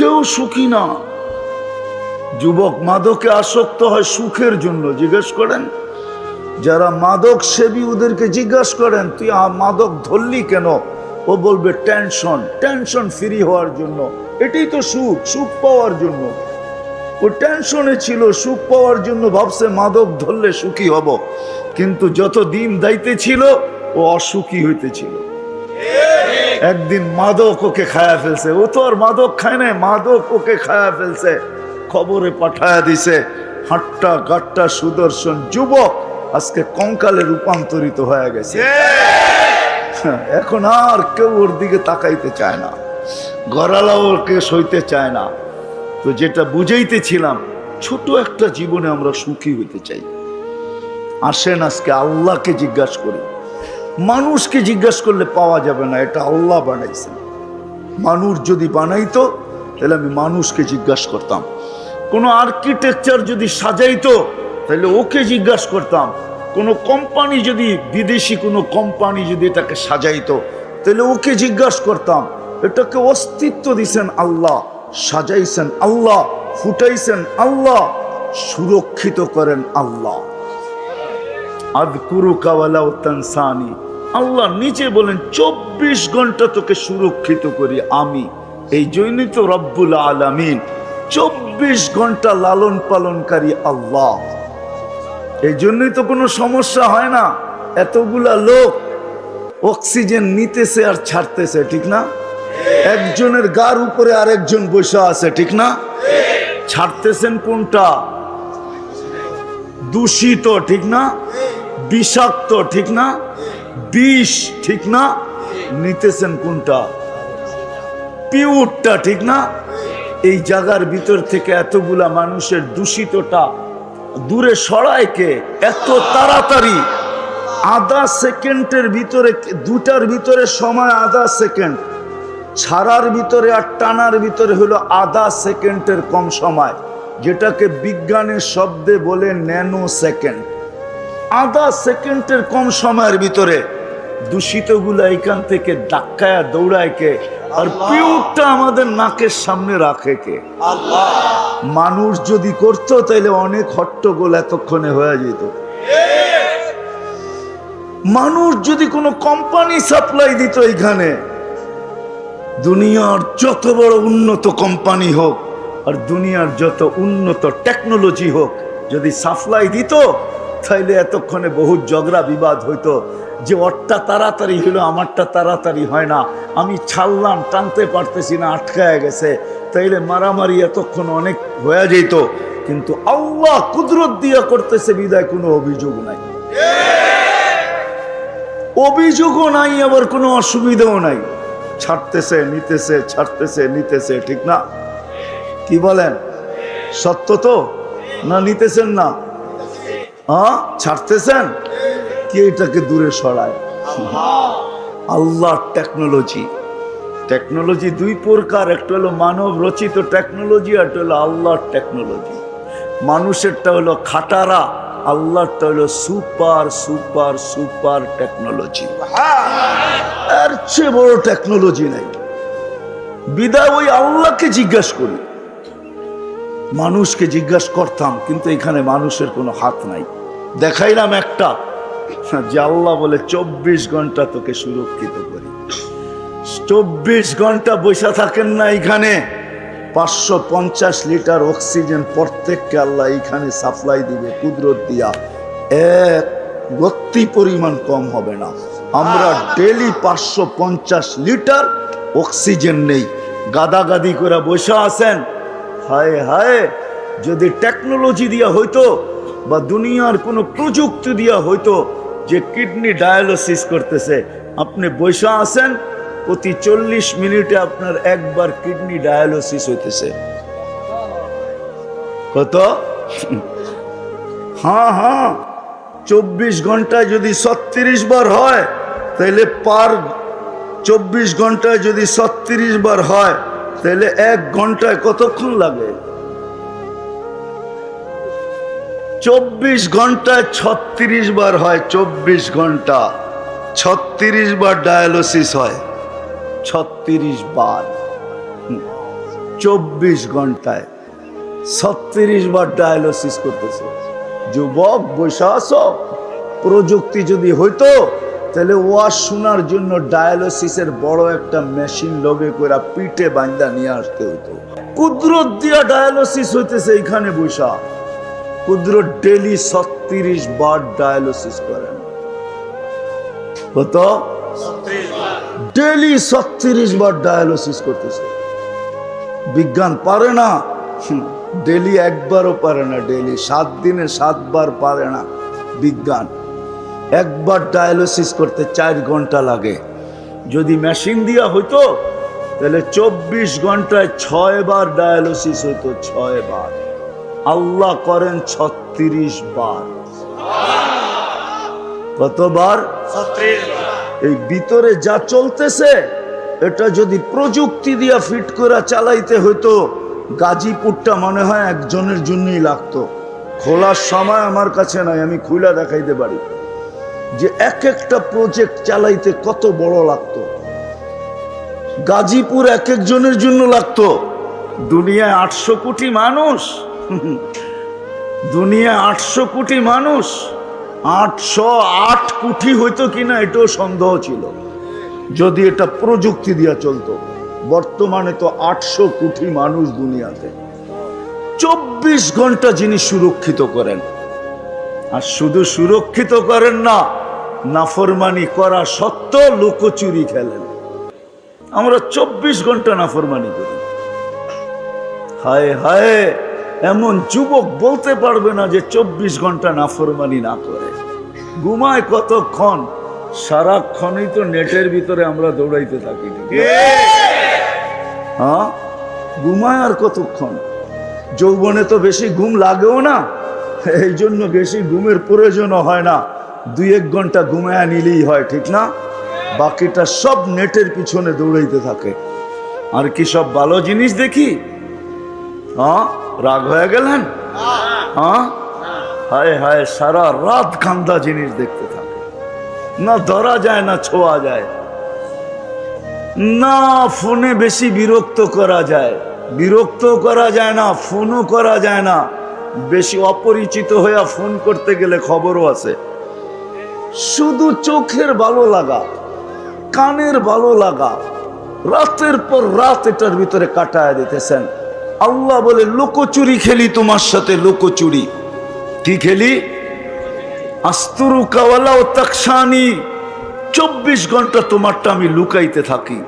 কেউ সুখী না। যুবক মাদকে আসক্ত হয় সুখের জন্য। জিজ্ঞেস করেন যারা মাদক সেবী ওদেরকে জিজ্ঞাসা করেন তুই মাদক ধরলি কেন, ও বলবে টেনশন, টেনশন ফ্রি হওয়ার জন্য। এটাই তো সুখ, সুখ পাওয়ার জন্য। ও টেনশনে ছিল, সুখ পাওয়ার জন্য ভাবছে মাদক ধরলে সুখী হব, কিন্তু যত দিন দাইতে ছিল ও অসুখী হইতেছিল। একদিন মাদক ওকে খায়া ফেলছে। ও তো আর মাদক খায় নাই, মাদক ওকে খায়া ফেলছে, খবরে পাঠায়া দিছে। হাট্টা গাট্টা সুদর্শন যুবক আজকে কঙ্কালে রূপান্তরিত হয়ে গেছে। এখন আর কেউ ওর দিকে তাকাইতে চায় না, গড়ালাও ওকে সইতে চায় না। তো যেটা বুঝাইতেছিলাম, ছোট একটা জীবনে আমরা সুখী হইতে চাই। আসেন আজকে আল্লাহকে জিজ্ঞাসা করি। মানুষকে জিজ্ঞাসা করলে পাওয়া যাবে না, এটা আল্লাহ বানাইছেন। মানুষ যদি বানাইতো তাহলে আমি মানুষকে জিজ্ঞাসা করতাম। কোনো আর্কিটেকচার যদি সাজাইতো তাহলে ওকে জিজ্ঞাসা করতাম। কোনো কোম্পানি যদি, বিদেশি কোনো কোম্পানি যদি এটাকে সাজাইতো তাহলে ওকে জিজ্ঞাসা করতাম। এটাকে অস্তিত্ব দিছেন আল্লাহ, সাজাইছেন আল্লাহ, ফুটাইছেন আল্লাহ, সুরক্ষিত করেন আল্লাহ। আযকুরুকা ওয়ালাউ তানসানি, আল্লাহ নিজে বলেন 24 ঘন্টা তোকে সুরক্ষিত করি আমি। এই জন্যই তো রব্বুল আলামিন, 24 ঘন্টা লালন পালনকারী আল্লাহ। এই জন্যই তো কোনো সমস্যা হয় না। এতগুলা লোক অক্সিজেন নিতেছে আর ছাড়তেছে, ঠিক না? একজনের গার উপরে আরেকজন বসে আছে, ঠিক না? ছাড়তেছেন কোনটা? দূষিত, ঠিক না? বিষাক্ত, ঠিক না? বিষ, ঠিক না? নিতেছেন কোনটা? পিউরটা, ঠিক না? এই জায়গার ভিতর থেকে এতগুলা মানুষের দূষিতটা দূরে সরায় কে? এত তাড়াতাড়ি আধা সেকেন্ডের ভিতরে, দুটার ভিতরে সময় আধা সেকেন্ড, ছাড়ার ভিতরে আর টানার ভিতরে হলো আধা সেকেন্ডের কম সময়, যেটাকে বিজ্ঞানের শব্দে বলে ন্যানো সেকেন্ড। আধা সেকেন্ডের কম সময়ের ভিতরে দূষিতগুলা এখান থেকে ধাক্কায় দৌড়ায় কে? আর পিউরটা আমাদের নাকের সামনে রাখে কে? আল্লাহ। মানুষ যদি করতো তাহলে অনেক হট্টগোল এতক্ষণে হয়ে যেত। মানুষ যদি কোনো কোম্পানি সাপ্লাই দিত এখানে, দুনিয়ার যত বড় উন্নত কোম্পানি হোক আর দুনিয়ার যত উন্নত টেকনোলজি হোক, যদি সাপ্লাই দিত তাইলে এতক্ষণে বহুত ঝগড়া বিবাদ হইতো, যে ওরটা তাড়াতাড়ি হলো আমারটা তাড়াতাড়ি হয় না, আমি ছাড়লাম টানতে পারতেছি না, আটকায় গেছে, তাইলে মারামারি এতক্ষণ অনেক হয়ে যেত। কিন্তু আল্লাহ কুদরত দিয়া করতেছে বিদায় কোনো অভিযোগ নাই, অভিযোগও নাই, আবার কোনো অসুবিধাও নাই। ছাড়তেছে নিতেছে, ছাড়তেছে নিতেছে, ঠিক না? কি বলেন? সত্য তো না? নিতেছেন না? হ্যাঁ, ছাড়তেছেন কি? এটাকে দূরে সরায় আল্লাহর টেকনোলজি। টেকনোলজি দুই প্রকার, একটা হলো মানব রচিত টেকনোলজি, আর একটা হলো আল্লাহর টেকনোলজি। মানুষেরটা হলো খাটারা, আল্লাহরটা হলো সুপার সুপার সুপার টেকনোলজি। এর চেয়ে বড় টেকনোলজি নাই। বিদায় ওই আল্লাহকে জিজ্ঞাসা করি। মানুষকে জিজ্ঞাসা করতাম, কিন্তু এখানে মানুষের কোনো হাত নাই। দেখাইলাম একটা, যে আল্লাহ বলে 24 ঘন্টা তোকে সুরক্ষিত করি। 24 ঘন্টা বসে থাকেন না এখানে। 550 লিটার অক্সিজেন প্রত্যেককে আল্লাহ এখানে সাপ্লাই দিবে কুদরত দিয়া, এক রত্তি পরিমাণ কম হবে না। আমরা ডেলি 550 লিটার অক্সিজেন নেই, গাদাগাদি করে বসে আছেন। হায় হায়, যদি টেকনোলজি দিয়া হইতো বা দুনিয়ার কোনো প্রযুক্তি দিয়া হইতো যে কিডনি ডায়ালিসিস করতেছে, আপনি বসে আছেন, প্রতি 40 মিনিটে আপনার একবার কিডনি ডায়ালিসিস হইতেছে। কত? হ্যাঁ হ্যাঁ, 24 ঘন্টায় যদি 36 বার হয়, তাহলে পার 24 ঘন্টায় যদি 36 বার হয়, তাহলে 1 ঘন্টায় কতক্ষণ লাগে? 24 ঘন্টায় 36 বার হয়। 24 ঘন্টা 36 বার ডায়ালিসিস হয়, 36 বার। 24 ঘন্টায় 36 বার ডায়ালিসিস করতেছে। যুবক বৈশা আছো, প্রযুক্তি যদি হইতো তাহলে ওয়াজ শোনার জন্য ডায়ালিসিসের বড় একটা মেশিন লগে করে পিঠে বাঁধা নিয়ে আসতে হইতো। কুদরত দিয়া ডায়ালিসিস হইতেছে এইখানে বৈশা। কুদরত ডেলি 36 বার ডায়ালিসিস করেন। কত? ডেলি 36 বার ডায়ালিসিস করতেছে। বিজ্ঞান পারে না, ডেলি একবারও পারে না, ডেলি 7 দিনে 7 বার পারে না বিজ্ঞান। একবার ডায়ালিসিস করতে 4 ঘন্টা লাগে। যদি মেশিন দিয়া হইতো তাহলে 24 ঘন্টায় 6 বার ডায়ালিসিস হইতো, 6 বার। আল্লাহ করেন 36 বার। কতবার? 36 বার। এই ভিতরে যা চলতেছে এটা যদি প্রযুক্তি দিয়া ফিট করে চালাইতে হইতো, গাজীপুরটা মনে হয় একজনের জন্যই লাগতো। খোলার সময় আমার কাছে নাই, আমি খুলে দেখাইতে পারি যে এক একটা প্রজেক্ট চালাইতে কত বড় লাগতো। গাজীপুর এক একজনের জন্য লাগতো। দুনিয়ায় 800 কোটি মানুষ, দুনিয়ায় 800 কোটি মানুষ, 808 কোটি হইতো কিনা এটাও সন্দেহ ছিল যদি এটা প্রযুক্তি দিয়া চলতো। বর্তমানে তো 800 কোটি মানুষ দুনিয়াতে। 24 ঘন্টা যিনি সুরক্ষিত করেন, আর শুধু সুরক্ষিত করেন না, নাফরমানি করা সত্ত্বেও লুকোচুরি খেলেন। আমরা 24 ঘন্টা নাফরমানি করি। হায় হায়, এমন যুবক বলতে পারবে না যে 24 ঘন্টা নাফরমানি না করে। ঘুমায় কতক্ষণ? সারাক্ষণই তো নেটের ভিতরে আমরা দৌড়াইতে থাকি। হ্যাঁ, ঘুমায় আর কতক্ষণ? যৌবনে তো বেশি ঘুম লাগেও না, এই জন্য বেশি ঘুমের প্রয়োজনও হয় না। 2-1 ঘন্টা ঘুমায় নিলেই হয়, ঠিক না? বাকিটা সব নেটের পিছনে দৌড়াইতে থাকে। আর কি সব ভালো জিনিস দেখি? হ্যাঁ, রাগ হয়ে গেলেন? হ্যাঁ, হায় হায়, সারা রাত কান্দা জিনিস দেখতে থাকে। না ধরা যায় না ছোঁয়া যায়, না ফোনে বেশি বিরক্ত করা যায়, বিরক্ত করা যায় না, ফোনও করা যায় না। বেশি অপরিচিত হইয়া ফোন করতে গেলে খবরও আছে। শুধু চোখের ভালো লাগা, কানের ভালো লাগা, রাতের পর রাত এটার ভিতরে কাটায় দিতেছেন। আল্লাহ বলে লুকোচুরি খেলি তোমার সাথে, লুকোচুরি। কি খেলি? আস্তুরু কাওয়ালা ও তাকসানি। 24 ঘন্টা তোমারটা আমি লুকাইতে থাকি।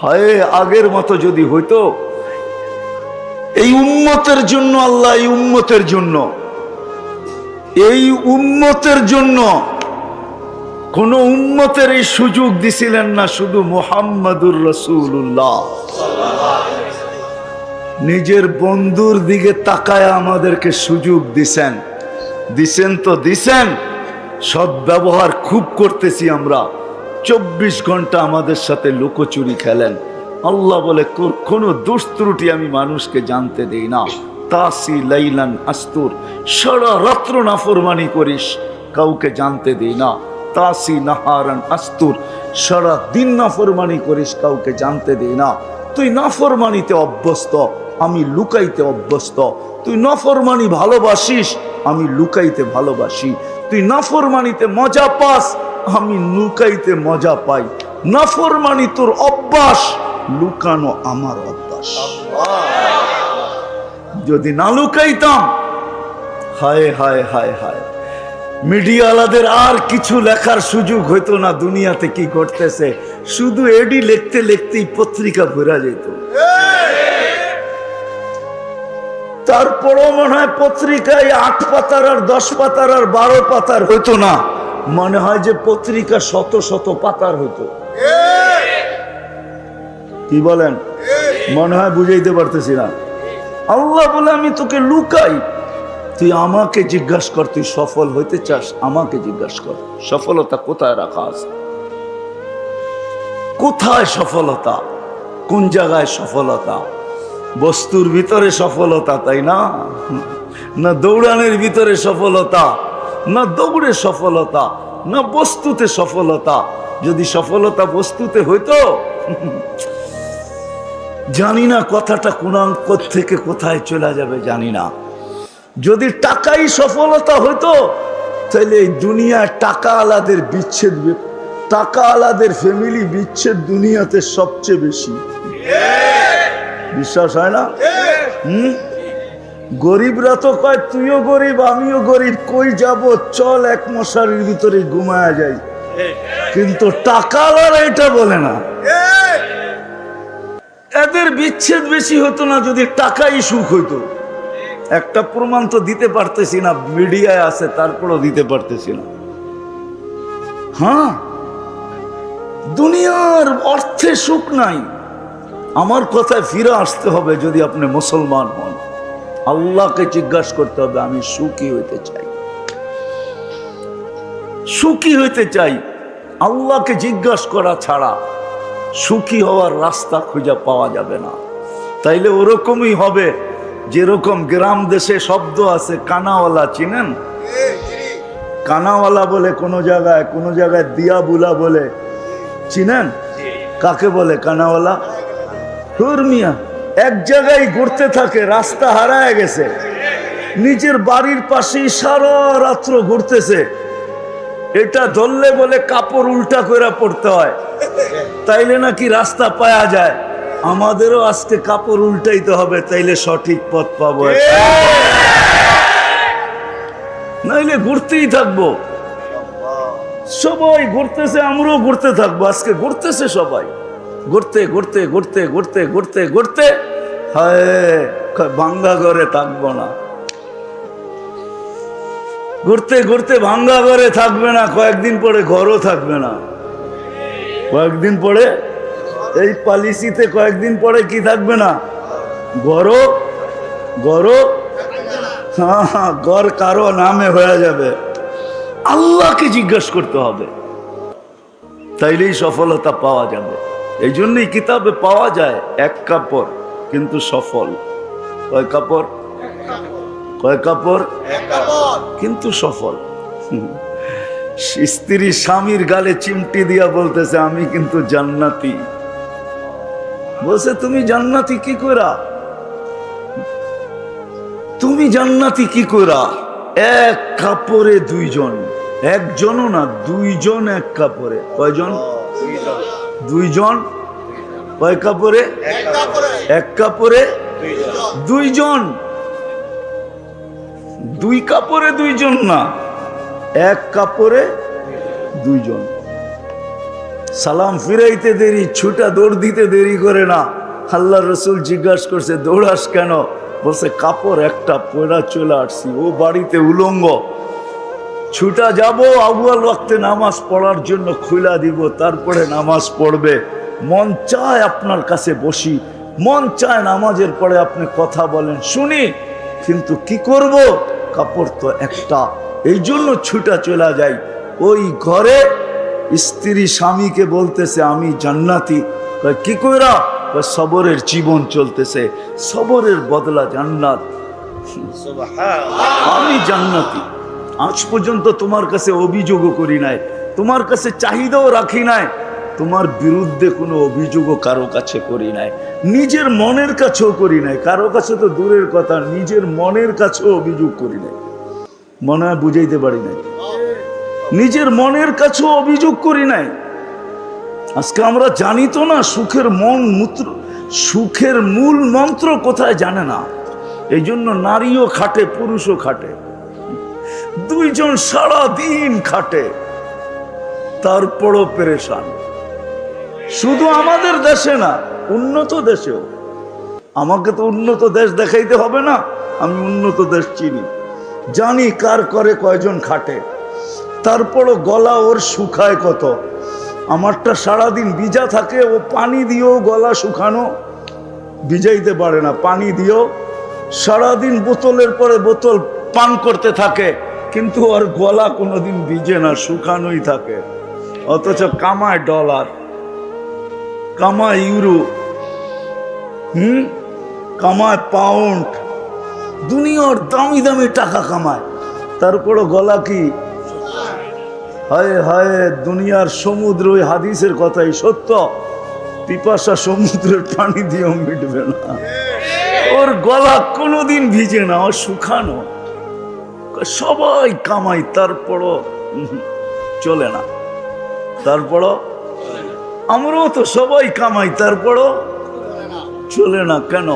হায়, আগের মতো যদি হইতো। এই উম্মতের জন্য আল্লাহ, এই উম্মতের জন্য, এই উম্মতের জন্য কোন উম্মতের এই সুযোগ দিছিলেন না, শুধু মুহাম্মাদুর রাসূলুল্লাহ নিজের বন্ধুর দিকে তাকায় আমাদেরকে সুযোগ দিছেন। দিছেন তো দিছেন, সদ্ব্যবহার খুব করতেছি আমরা। 24 ঘন্টা আমাদের সাথে লুকোচুরি খেলেন। আল্লাহ বলে কোনো দোষ ত্রুটি আমি মানুষকে জানতে দেই না। তাসি লাইলান আস্তুর, সারা রাত্র নাফরমানি করিস, কাউকে জানতে দেই না। তাসি নাহারান আস্তুর, সারা দিন নাফরমানি করিস, কাউকে জানতে দেই না। তুই নাফরমানিতে অভ্যস্ত, আমি লুকাইতে অভ্যস্ত। তুই নাফরমানি ভালোবাসিস, আমি লুকাইতে ভালোবাসি। তুই নাফরমানিতে মজা পাস, আমি লুকাইতে মজা পাই। নাফরমানি তোর অভ্যাস, লুকানো আমার অভ্যাস। যদি না লুকাইতাম, হায় হায় হায় হায়, মিডিয়াওয়ালাদের আর কিছু লেখার সুযোগ হইতো না দুনিয়াতে কি ঘটতেছে। শুধু এডি লিখতে লিখতেই পত্রিকা ভরা যেত। তারপরও মনে হয় পত্রিকায় 8 পাতার আর 10 পাতার আর 12 পাতার হইতো না, মনে হয় যে পত্রিকা শত শত পাতার হইতো। কি বলেন? মনে হয় বুঝাইতে পারতেছি না। আল্লাহ বলে আমি তোকে লুকাই, তুই আমাকে জিজ্ঞাসা কর, তুই সফল হইতে চাস, আমাকে জিজ্ঞাসা কর সফলতা কোথায় রাখা আছে। কোথায় সফলতা? কোন জায়গায় সফলতা? বস্তুর ভিতরে সফলতা, তাই না? না দৌড়ানোর ভিতরে সফলতা, না দৌড়ে সফলতা, না বস্তুতে সফলতা। যদি সফলতা বস্তুতে হইতো জানি না কথাটা কোন অঙ্ক থেকে কোথায় চলে যাবে জানি না। যদি টাকাই সফলতা হতো তাহলে এই দুনিয়ায় টাকা আলাদের বিচ্ছেদ, টাকা আলাদের ফ্যামিলি বিচ্ছেদ দুনিয়াতে সবচেয়ে বেশি। বিশ্বাস হয় না? গরিবরা তো কয় তুইও গরিব আমিও গরিব, কই যাব, চল এক মশারির ভিতরে ঘুমায়া যাই। কিন্তু টাকা আলারা এটা বলে না। এদের বিচ্ছেদ বেশি হতো না যদি টাকাই সুখ হইতো। একটা প্রমাণ তো দিতে পারতেছি না, মিডিয়ায় আছে তারপরও দিতে পারতেছি না। হ্যাঁ, দুনিয়ার অর্থে সুখ নাই। আমার কথায় ফিরে আসতে হবে। যদি আপনি মুসলমান হন, আল্লাহকে জিজ্ঞাসা করতে হবে আমি সুখী হইতে চাই, সুখী হইতে চাই। আল্লাহকে জিজ্ঞাসা করা ছাড়া সুখী হওয়ার রাস্তা খুঁজে পাওয়া যাবে না। তাইলে ওরকমই হবে যেরকম গ্রাম দেশে শব্দ আছে কানাওয়ালা, চিনেন? কানাওয়ালা বলে কোনো জায়গায় দিয়া বুলা বলে, চিনেন? কাকে বলে কানাওয়ালা? মিয়া এক জায়গায় ঘুরতে থাকে, রাস্তা হারায় গেছে, নিজের বাড়ির পাশেই সারা রাত্র ঘুরতেছে। এটা ধরলে বলে কাপড় উল্টা করে পড়তে হয়, তাইলে নাকি রাস্তা পাওয়া যায়। আমাদেরও আজকে কাপড় উল্টাইতে হবে, তাইলে সঠিক পথ পাবো, নাইলে ঘুরতেই থাকবো। সবাই ঘুরতেছে, আমরাও ঘুরতে থাকবো। আজকে ঘুরতেছে সবাই, ঘুরতে ঘুরতে ঘুরতে ঘুরতে ঘুরতে ঘুরতে হায় ভাঙ্গা ঘরে থাকবো না। ঘুরতে ঘুরতে ভাঙ্গা ঘরে থাকবে না, কয়েকদিন পরে ঘরও থাকবে না। কয়েকদিন পরে এই পলিসিতে কয়েকদিন পরে কি থাকবে না? ঘরও হ্যাঁ, ঘর কারো নামে হয়ে যাবে। আল্লাহকে জিজ্ঞাসা করতে হবে, তাইলেই সফলতা পাওয়া যাবে। এই জন্যই কিতাবে পাওয়া যায় এক কাপড় কিন্তু সফল। কয় কাপড়? কয় কাপড়? কিন্তু সফল। স্ত্রী স্বামীর গালে চিমটি দিয়া বলতেছে আমি কিন্তু জান্নাতি। বলছে তুমি জান্নাতি কি কইরা? তুমি জান্নাতি কি কইরা? এক কাপড়ে দুইজন, একজনও না দুইজন এক কাপড়ে। কয়জন? দুইজন। কয় কাপড়ে? এক কাপড়ে দুইজন। দুই কাপড়ে দুইজন না, এক কাপড়ে দুইজন। সালাম ফিরাইতে দেরি, ছুটা দৌড় দিতে দেরি করে না। আল্লাহ রসুল জিজ্ঞাসা করছে দৌড়াস কেন? বলছে কাপড় একটা পয়লা চলে আসছি, ও বাড়িতে উলঙ্গ, ছুটা যাব আউয়াল ওয়াক্তে নামাজ পড়ার জন্য খুলা দিব, তারপরে নামাজ পড়বে। মন চায় আপনার কাছে বসি, মন চায় নামাজের পরে আপনি কথা বলেন শুনি, কিন্তু কি করব? কাপড় তো একটা, এই জন্য ছুটা চলে যাই। ওই ঘরে স্ত্রী স্বামীকে বলতেছে আমি জান্নাতি। কি কইরা? সবরের জীবন চলতেছে, সবরের বদলা জান্নাত। আমি জান্নাতি। আজ পর্যন্ত তোমার কাছে অভিযোগও করি নাই, তোমার কাছে চাহিদাও রাখি নাই, তোমার বিরুদ্ধে কোনো অভিযোগও কারো কাছে করি নাই, নিজের মনের কাছেও করি নাই। কারো কাছে তো দূরের কথা, নিজের মনের কাছেও অভিযোগ করি নাই। মনে হয় বুঝাইতে পারি নাই। নিজের মনের কাছেও অভিযোগ করি নাই। আজকে আমরা জানি তো না সুখের সুখের মূল মন্ত্র কোথায় জানে না। এই জন্য নারীও খাটে, পুরুষও খাটে, দুইজন সারা দিন খাটে, তারপরও পেরেশান। শুধু আমাদের দেশে না, উন্নত দেশেও। আমাকে তো উন্নত দেশ দেখাইতে হবে না, আমি উন্নত দেশ চিনি, জানি কার করে কয়জন খাটে। তারপরও গলা ওর শুকায় কত। আমারটা সারাদিন ভিজা থাকে, ও পানি দিয়েও গলা শুকানো ভিজাইতে পারে না, পানি দিয়েও সারাদিন বোতলের পরে বোতল পান করতে থাকে, কিন্তু ওর গলা কোনোদিন ভিজে না, শুকানোই থাকে। অথচ কামায় ডলার, কামায় ইউরো, কামায় পাউন্ড, দুনিয়ার দামি দামি টাকা কামায়, তারপরও গলা কি? হায় হায়, দুনিয়ার সমুদ্র। ওই হাদিসের কথাই সত্য। পিপাসা সমুদ্রের পানি দিয়েও মিটবে না। ওর গলা কোনোদিন ভিজে না, ও শুকানো। সবাই কামাই, তারপরও চলে না। তারপরও আমরাও তো সবাই কামাই, তারপরও চলে না। কেন?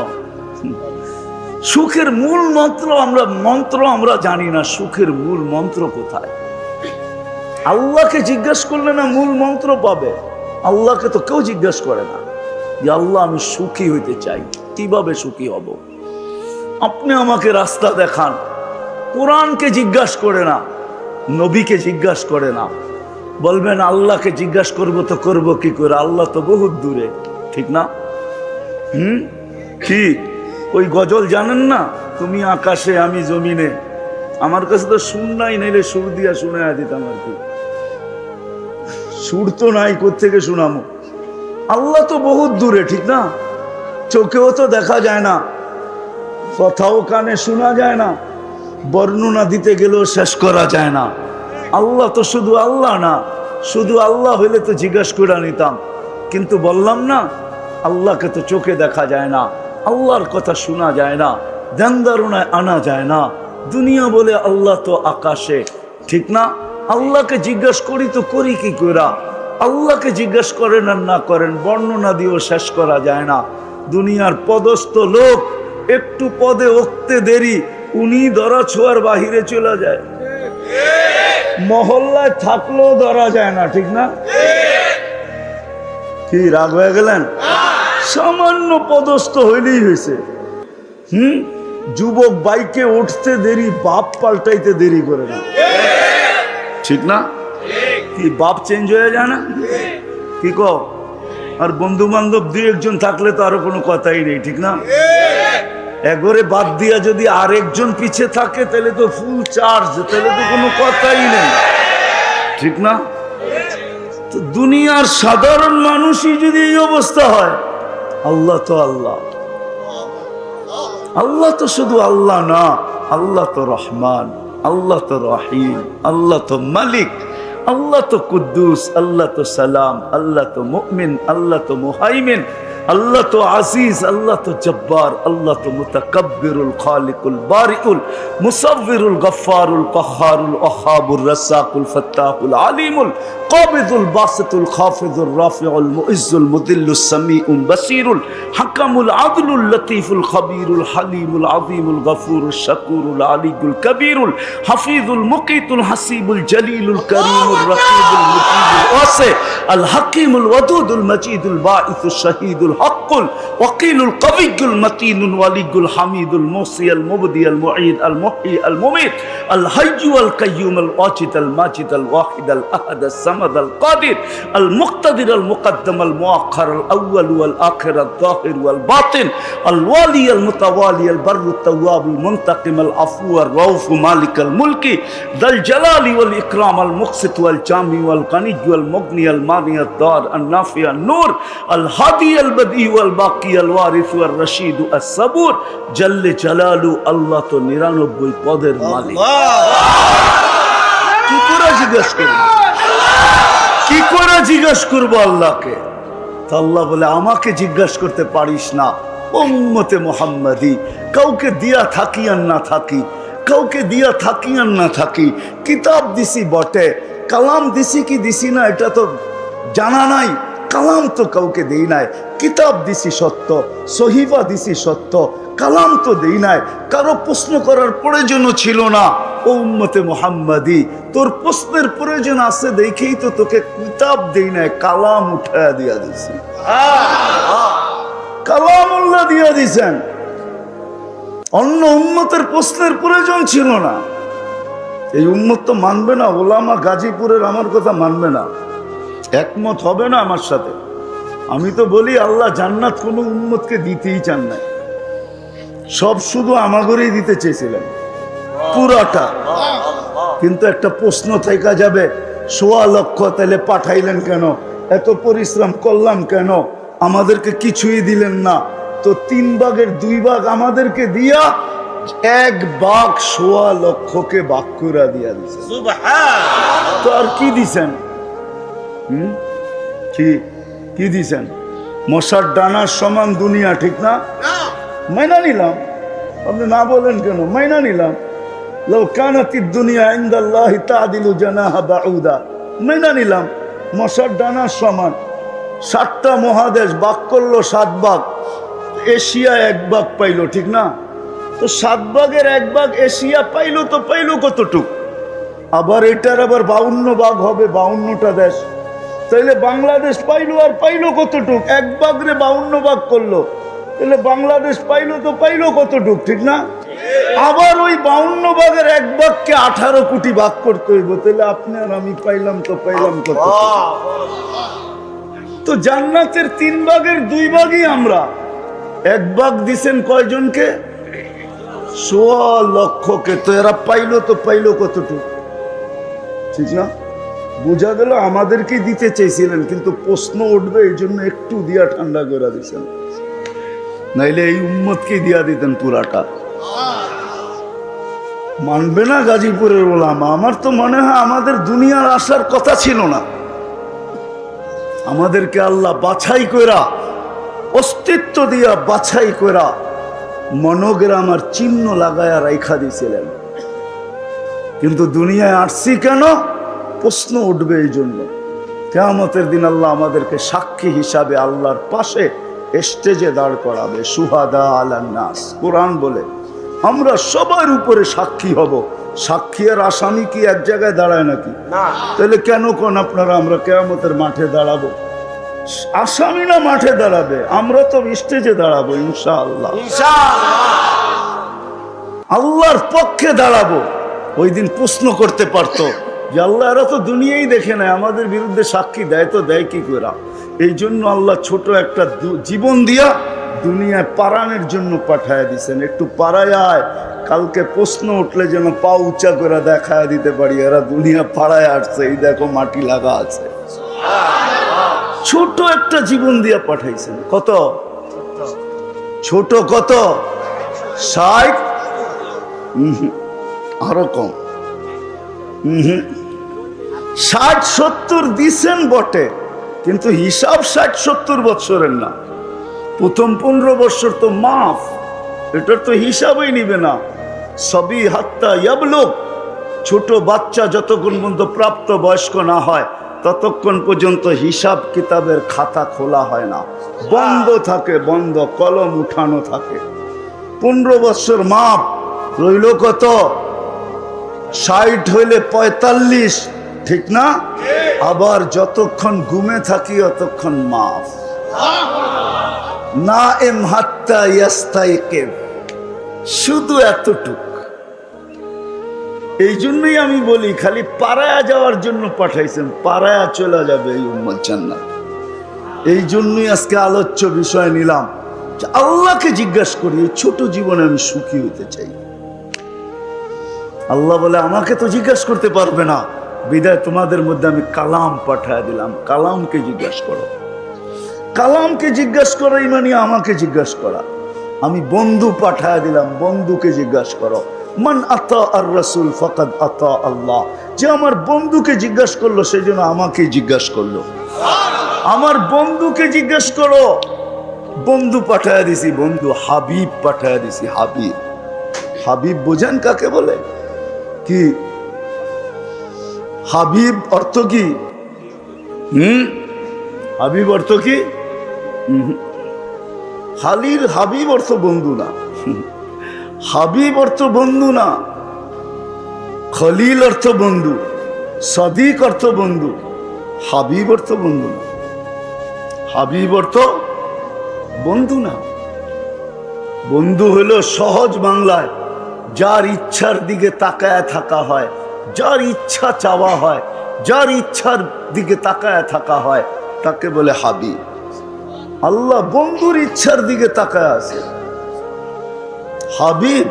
সুখের মূল মন্ত্র আমরা জানি না। সুখের মূল মন্ত্র কোথায়? আল্লাহকে জিজ্ঞাসা করলে না মূল মন্ত্র পাবে। আল্লাহকে তো কেউ জিজ্ঞাসা করে না যে আল্লাহ আমি সুখী হইতে চাই, কিভাবে সুখী হব? আপনি আমাকে রাস্তা দেখান। কোরআনকে জিজ্ঞাসা করে না, নবীকে জিজ্ঞাসা করে না। বলবেন আল্লাহকে জিজ্ঞাসা করবো তো করবো কি করে? আল্লাহ তো বহুত দূরে, ঠিক না? কি ওই গজল জানেন না, তুমি আকাশে আমি জমিনে? আমার কাছে তো সুর নাই, নাইলে সুর দিয়া শুনে দিতাম আর কি। সুর তো নাই, কোত্থেকে শুনামো? আল্লাহ তো বহুত দূরে, ঠিক না? চোখেও তো দেখা যায় না, কথাও কানে শোনা যায় না, বর্ণনা দিতে গেলেও শেষ করা যায় না। আল্লাহ তো শুধু আল্লাহ না। শুধু আল্লাহ হইলে তো জিজ্ঞাসা করে নিতাম, কিন্তু বললাম না আল্লাহকে তো চোখে দেখা যায় না, আল্লাহর কথা শোনা যায় না, ধ্যান ধারণায় আনা যায় না। দুনিয়া বলে আল্লাহ তো আকাশে, ঠিক না? আল্লাহকে জিজ্ঞাসা করি তো করি কি করা? আল্লাহকে জিজ্ঞাসা করেন আর না করেন, বর্ণনা দিয়েও শেষ করা যায় না। দুনিয়ার পদস্থ লোক একটু পদে উঠতে দেরি, উনি ধরা ছোঁয়ার বাহিরে চলে যায়। মহল্লায় থাকলেও ধরা যায় না, ঠিক না? কি রাগ হয়ে গেলেন? সামান্য পদস্থ হইলেই হয়েছে। যুবক বাইকে উঠতে দেরি, বাপ পাল্টাইতে দেরি করে না, ঠিক না? কি বাপ চেঞ্জ হয়ে যায় না? কি কও? আর বন্ধু বান্ধব দুই একজন থাকলে তো আরো কোনো কথাই নেই, ঠিক না? একবারে বাদ দিয়া যদি আরেকজন পিছে থাকে তাহলে তো ফুল চার্জ, তাহলে তো কোনো কথাই নেই, ঠিক না? তো দুনিয়ার সাধারণ মানুষই যদি এই অবস্থা হয়, আল্লাহ তো আল্লাহ। আল্লাহ তো শুধু আল্লাহ না, আল্লাহ তো রহমান, আল্লাহ তো রহিম, আল্লাহ তো মালিক, আল্লাহ তো কুদ্দুস, আল্লাহ তো সালাম, আল্লাহ তো মুমিন, আল্লাহ তো মুহাইমিন, আল্লাহ তো আজিজ, আল্লাহ তো জব্বার, আল্লাহ তো মুতাকাব্বিরুল খালিকুল বারিউল মুসাవ్বিরুল গফফারুল কাহ্হারুল ওয়াহ্হাবুর রাসাকুল ফাত্তাহুল আলিমুল কাবিদুল বাসিতুল খাফিজুর রাফিউল মুইজ্জুল মুদিল্লুস সামিউল বাসিরুল হাকামুল আদলুল লতীফুল খবীরুল হালিমুল আযীমুল গফুরুশ শাকুরুল আলিয়ুল কবীরুল হাফিজুল মুকিতুল হাসিবুল জলিলুল করিমুর রকিবুল মুজিবুল ওয়াসি আল হাকিমুল ওয়াদুদুল মজিদুল বাঈসুশ শাহীদুল الحق الوكيل القوي المتين الولي الحميد الموصي المبدي المعيد المحيي المميت الحي والقيوم الواجد الماجد الواحد الأحد الصمد القادر المقتدر المقدم المؤخر الأول والآخر الظاهر والباطن الوالي المتوالي البر التواب المنتقم العفو الرؤوف مالك الملك ذا الجلال والإكرام المقسط والجامع والغني والمغني المانع الضار النافع النور الهادي البديع والباقي الوارث والرشيد الصبور جل جلاله الله তো 99 পদের মালিক। কি করে জিজ্ঞাসা করব? কি করে জিজ্ঞাসা করব আল্লাহকে? তো আল্লাহ বলে আমাকে জিজ্ঞাসা করতে পারিস না, উম্মতে মুহাম্মাদি। কাউকে দিয়া থাকি আর না থাকি, কাউকে দিয়া থাকি আর না থাকি, কিতাব দিছি বটে, কালাম দিছি কি দিছি না এটা তো জানা নাই। কালাম তো কাউকে দেই নাই, কিতাব দিছি সত্য, সহিফা দিছি সত্য, কালাম তো দেই নাই। কারো প্রশ্ন করার প্রয়োজন ছিল না। ও উম্মতে মুহাম্মাদি, তোর প্রশ্নের প্রয়োজন আছে দেখেই তো তোকে কিতাব দেই নাই, কালাম উঠায়া দিয়া দিছি। কালামুল্লাহ দিয়া দিছেন। অন্য উম্মতের প্রশ্নের প্রয়োজন ছিল না। এই উম্মত তো মানবে না, ওলামা গাজীপুরের আমার কথা মানবে না, একমত হবে না আমার সাথে। আমি তো বলি আল্লাহ জান্নাত কোনো উম্মতকে দিতেই চান না, সব শুধু আমাগরেই দিতে চেয়েছিলেন পুরাটা। কিন্তু একটা প্রশ্ন থেকে যাবে, ১৬ লক্ষ তাহলে পাঠাইলেন কেন? এত পরিশ্রম করলাম কেন? আমাদেরকে কিছুই দিলেন না। তো 3 ভাগের 2 ভাগ আমাদেরকে দিয়া 1 ভাগ ১৬ লক্ষকে ভাগ করে দিয়া দিয়েছেন। তো আর কি দিছেন? কি দিছেন? মশার ডানার সমান দুনিয়া, ঠিক না? মাইনা নিলাম, আপনি না বলেন কেন? মাইনা নিলাম। লাউ কানাতিদ দুনিয়া ইনদাল্লাহি তাদিলু জানাহা বাউদা, মাইনা নিলাম মশার ডানার সমান। 7টা মহাদেশ ভাগ করলো 7 ভাগ, এশিয়া 1 ভাগ পাইলো, ঠিক না? তো 7 ভাগের 1 ভাগ এশিয়া পাইলো, তো পাইলো কতটুক? আবার এটার আবার 52 ভাগ হবে, 52টা দেশ। তাইলে বাংলাদেশ পাইলো, আর পাইলো কতটুক? 1 ভাগ রে 52 ভাগ করলো, তাহলে বাংলাদেশ পাইলো, তো পাইলো কতটুক, ঠিক না? আবার ওই 52 ভাগের 1 ভাগকে 18 কোটি ভাগ করতে হইব, তাহলে আপনি আর আমি পাইলাম, তো পাইলাম কত? তো জান্নাতের 3 ভাগের 2 ভাগই আমরা। 1 ভাগ দিছেন কয়জনকে? 1.25 লক্ষকে। তো এরা পাইলো, তো পাইলো কতটুকু, ঠিক না? বোঝা গেল আমাদেরকে দিতে চেয়েছিলেন, কিন্তু প্রশ্ন উঠবে এই জন্য একটু দিয়া ঠান্ডা করে দিচ্ছেন, নাইলে এই উম্মতকে দিয়া দিতেন পুরাটা। মানবে না গাজীপুরের ওলামা। আমার তো মনে হয় আমাদের দুনিয়ার আসার কথা ছিল না। আমাদেরকে আল্লাহ বাছাই কইরা, অস্তিত্ব দিয়া বাছাই কইরা মনোগ্রাম আর চিহ্ন লাগায়া রাইখা দিয়েছিলেন। কিন্তু দুনিয়ায় আসছি কেন? প্রশ্ন উঠবে এই জন্য। কিয়ামতের দিন আল্লাহ আমাদেরকে সাক্ষী হিসাবে আল্লাহর পাশে স্টেজে দাঁড় করাবে। সুহাদা আলান নাস, কোরআন বলে আমরা সবার উপরে সাক্ষী হব। সাক্ষী আর আসামি কি এক জায়গায় দাঁড়ায় নাকি? তাহলে কেন কোন আপনারা আমরা কিয়ামতের মাঠে দাঁড়াবো? আসামি না মাঠে দাঁড়াবে, আমরা তো স্টেজে দাঁড়াবো ইনশাআল্লাহ। আল্লাহর পক্ষে দাঁড়াবো। ওই দিন প্রশ্ন করতে পারতো যে আল্লাহ, এরা তো দুনিয়াই দেখে নেয়, আমাদের বিরুদ্ধে সাক্ষী দেয়, তো দেয় কি করে? এই জন্য আল্লাহ ছোট একটা জীবন দিয়া দুনিয়ায় পারানের জন্য পাঠায় দিছেন। একটু পাড়ায় আয়, কালকে প্রশ্ন উঠলে যেন পা উঁচা করে দেখায় দিতে পারি এরা দুনিয়া পাড়ায় আসছে, এই দেখো মাটি লাগা আছে। ছোট একটা জীবন দিয়া পাঠাইছেন। কত ছোট? কত? 60? আরো কম। 60-70 দিছেন বটে, কিন্তু হিসাব 60-70 বৎসরের না। প্রথম 15 বৎসর তো মাফ, এটার তো হিসাবই নিবে না। সবই হাত্তা ইয়াবলুগ, ছোট বাচ্চা যতক্ষণ পর্যন্ত প্রাপ্ত বয়স্ক না হয় ততক্ষণ পর্যন্ত হিসাব কিতাবের খাতা খোলা হয় না, বন্ধ থাকে, বন্ধ, কলম উঠানো থাকে। 15 বৎসর মাপ রইল কত? 60 হইলে 45, ঠিক না? আবার যতক্ষণ ঘুমে থাকি অতক্ষণ মাফ। না এম হাত্তা ইয়াস্তাইকিব, শুধু এতটুক। এই জন্যই আমি বলি খালি পাড়ায়া যাওয়ার জন্য পাঠাইছেন, পাড়ায়া চলে যাবে এই উম্মত জান্নাত। এই জন্যই আজকে আলোচ্য বিষয় নিলাম যে আল্লাহকে জিজ্ঞাসা করি এই ছোট জীবনে আমি সুখী হতে চাই। আল্লাহ বলে আমাকে তো জিজ্ঞাসা করতে পারবে না, বিদায় তোমাদের মধ্যে আমি কালাম পাঠায় দিলাম। কালামকে জিজ্ঞাসা করো। কালামকে জিজ্ঞাসা করা মানে আমাকে জিজ্ঞাসা করা। আমি বন্ধু পাঠায় দিলাম, বন্ধুকে জিজ্ঞাসা করো। মান আতা আর রাসূল ফাকাদ আতা আল্লাহ। যে আমার বন্ধুকে জিজ্ঞাসা করলো সেই জন্য আমাকে জিজ্ঞাসা করলো। আমার বন্ধুকে জিজ্ঞাসা করো। বন্ধু পাঠায় দিছি, বন্ধু হাবিব পাঠায় দিছি। হাবিব, হাবিব বোঝেন কাকে বলে? কি হাবিব অর্থ কি? হাবিব অর্থ কি? হালির হাবিব অর্থ বন্ধু না। হাবিব অর্থ বন্ধু না। খলিল অর্থ বন্ধু, সাদিক অর্থ বন্ধু, হাবিব অর্থ বন্ধু না। হাবিব অর্থ বন্ধু না। বন্ধু হলো সহজ বাংলায় যার ইচ্ছার দিকে তাকায় থাকা হয়, যার ইচ্ছা চাওয়া হয়, যার ইচ্ছার দিকে তাকায় থাকা হয়, তাকে বলে হাবিব। আল্লাহ বন্ধুর ইচ্ছার দিকে তাকায় আছে। হাবিব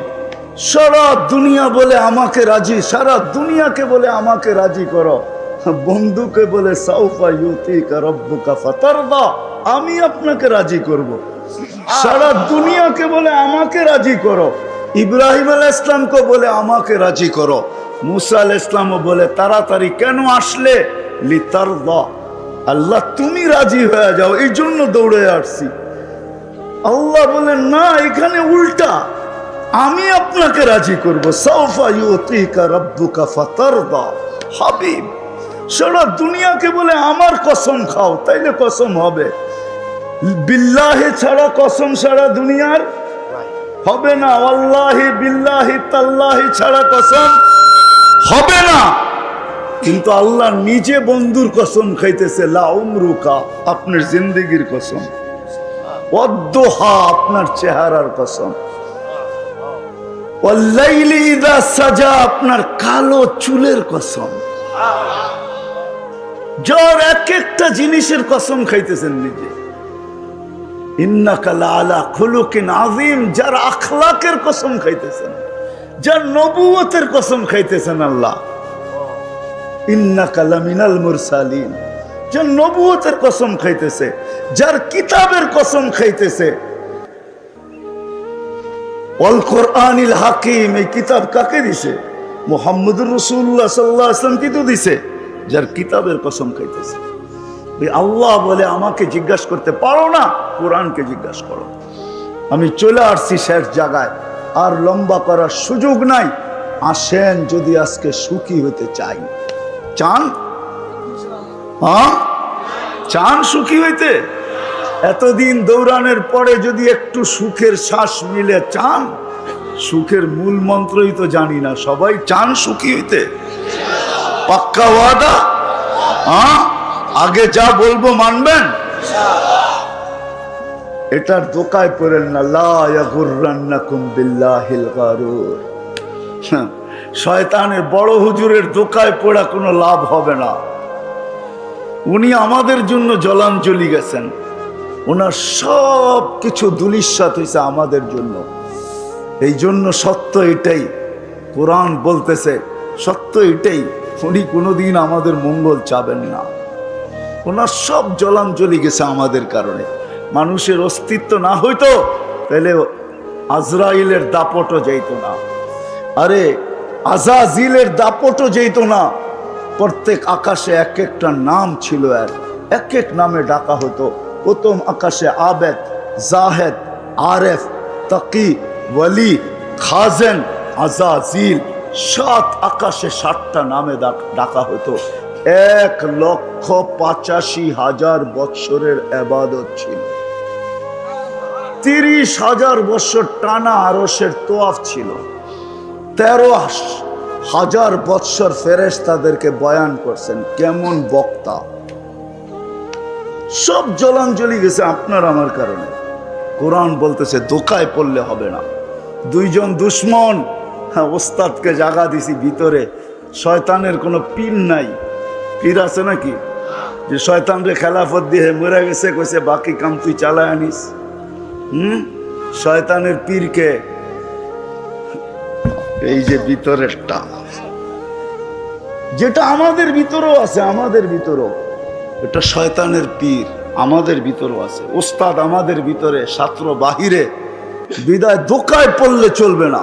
সারা দুনিয়া বলে আমাকে রাজি, সারা দুনিয়াকে বলে আমাকে রাজি করো। বন্ধুকে বলে সাউফা ইউতিকা রাব্বুকা ফাতারদা, আমি আপনাকে রাজি করব। সারা দুনিয়াকে বলে আমাকে রাজি করো। ইব্রাহিম আলাইহিস সালামকে বলে আমাকে রাজি করো। মুসা আলাইহিস সালামও বলে তাড়াতাড়ি কেন আসলে? লিতারদা। আল্লাহ তুমি রাজি হয়ে যাও, এই জন্য দৌড়ে আসছি। আল্লাহ বলেন না, এখানে উল্টা, আমি আপনাকে রাজি করব। সাউফা ইউতিকা রাব্বুকা ফাতারদা। হাবিব সারা দুনিয়াকে বলে আমার কসম খাও, তাইলে কসম হবে। বিল্লাহি ছাড়া কসম সারা দুনিয়ার হবে না, আল্লাহি বিল্লাহি তাল্লাহি ছাড়া কসম হবে না। কিন্তু আল্লাহ নিজে বন্ধুর কসম খাইতেছে, লা উমরুকা, আপনার জিন্দেগির কসম, ওয়াদ্দুহা, আপনার চেহারার কসম, ওয়াল্লাইলি ইযা সাজা, আপনার কালো চুলের কসম। যার এক একটা জিনিসের কসম খাইতেছেন নিজে। ইন্নাকা লাআলা খুলুকিন আযীম, যার আখলাকের কসম খাইতেছেন, যার নবুয়তের কসম খাইতেছেন আল্লাহ। ইন্নাকা লামিনাল মুরসালিন, যার নবুয়তের কসম খাইতেছে, যার কিতাবের কসম খাইতেছে। ওয়াল কোরআনিল হাকিম, এই কিতাব কাকে দিছে? মুহাম্মদুর রাসূলুল্লাহ সাল্লাল্লাহু আলাইহি ওয়াসাল্লাম কি তো দিছে? যার কিতাবের কসম খাইতেছে। আল্লাহ বলে আমাকে জিজ্ঞাসা করতে পারো না, কোরআনকে জিজ্ঞাসা করো। আমি চলে আসছি শেষ জায়গায়, আর লম্বা করার সুযোগ নাই। আসেন, যদি আজকে সুখী হতে চাই। চান? হ্যাঁ, চান সুখী হইতে? এতদিন দৌড়ানোর পরে যদি একটু সুখের শ্বাস মিলে, চান? সুখের মূল মন্ত্রই তো জানি না, সবাই চান সুখী হইতে? পাক্কা ওয়াদা? হ্যাঁ, আগে যা বলবো মানবেন? এটার দোকায় পড়েন না, লা ইয়াগুররান্নাকুম বিল্লাহিল গারুর। শয়তানের বড় হুজুরের দোকায় পড়া কোনো লাভ হবে না। উনি আমাদের জন্য জলাঞ্জলি গেছেন, ওনার সব কিছু ধূলিসাৎ হয়েছে আমাদের জন্য। এই জন্য সত্য এটাই, কোরআন বলতেছে সত্য এটাই, উনি কোনোদিন আমাদের মঙ্গল চাবেন না। ওনার সব জলাঞ্জলি গেছে আমাদের কারণে। মানুষের অস্তিত্ব না হইতো তাহলে আজরাইলের দাপটও যেত না, আরে আজাজিলের দাপটও যেত না। প্রত্যেক আকাশে এক একটা নাম ছিল, এক এক নামে ডাকা হতো। প্রথম আকাশে আবেদ, জাহেদ, আরেফ, তাকি, ওয়ালি, খাজেন, আজাজিল, 7 আকাশে 7টা নামে ডাকা হতো। 1,85,000 বৎসরের ইবাদত ছিল। 30,000 বৎসর টানা আরশের তোয়াফ ছিল। 13,000 বৎসর ফেরেশতাদেরকে বয়ান করছেন, কেমন বক্তা। সব জলাঞ্জলি গেছে আপনার আমার কারণে। কোরআন বলতেছে দোকায় পড়লে হবে না। 2 জন দুশ্মন, হ্যাঁ, ওস্তাদকে জাগা দিছি ভিতরে। শয়তানের কোনো পীর নাই। পীর আছে নাকি যে শয়তানরে খেলাফত দিয়ে মরে গেছে, কইছে বাকি কাম তুই চালায় আনিস? শয়তানের পীরকে এই যে ভিতরেরটা, যেটা আমাদের ভিতরেও আছে, আমাদের ভিতরেও এটা শয়তানের পীর আমাদের ভিতরেও আছে। ওস্তাদ আমাদের ভিতরে, ছাত্র বাহিরে। বিদায় দোকায় পড়লে চলবে না।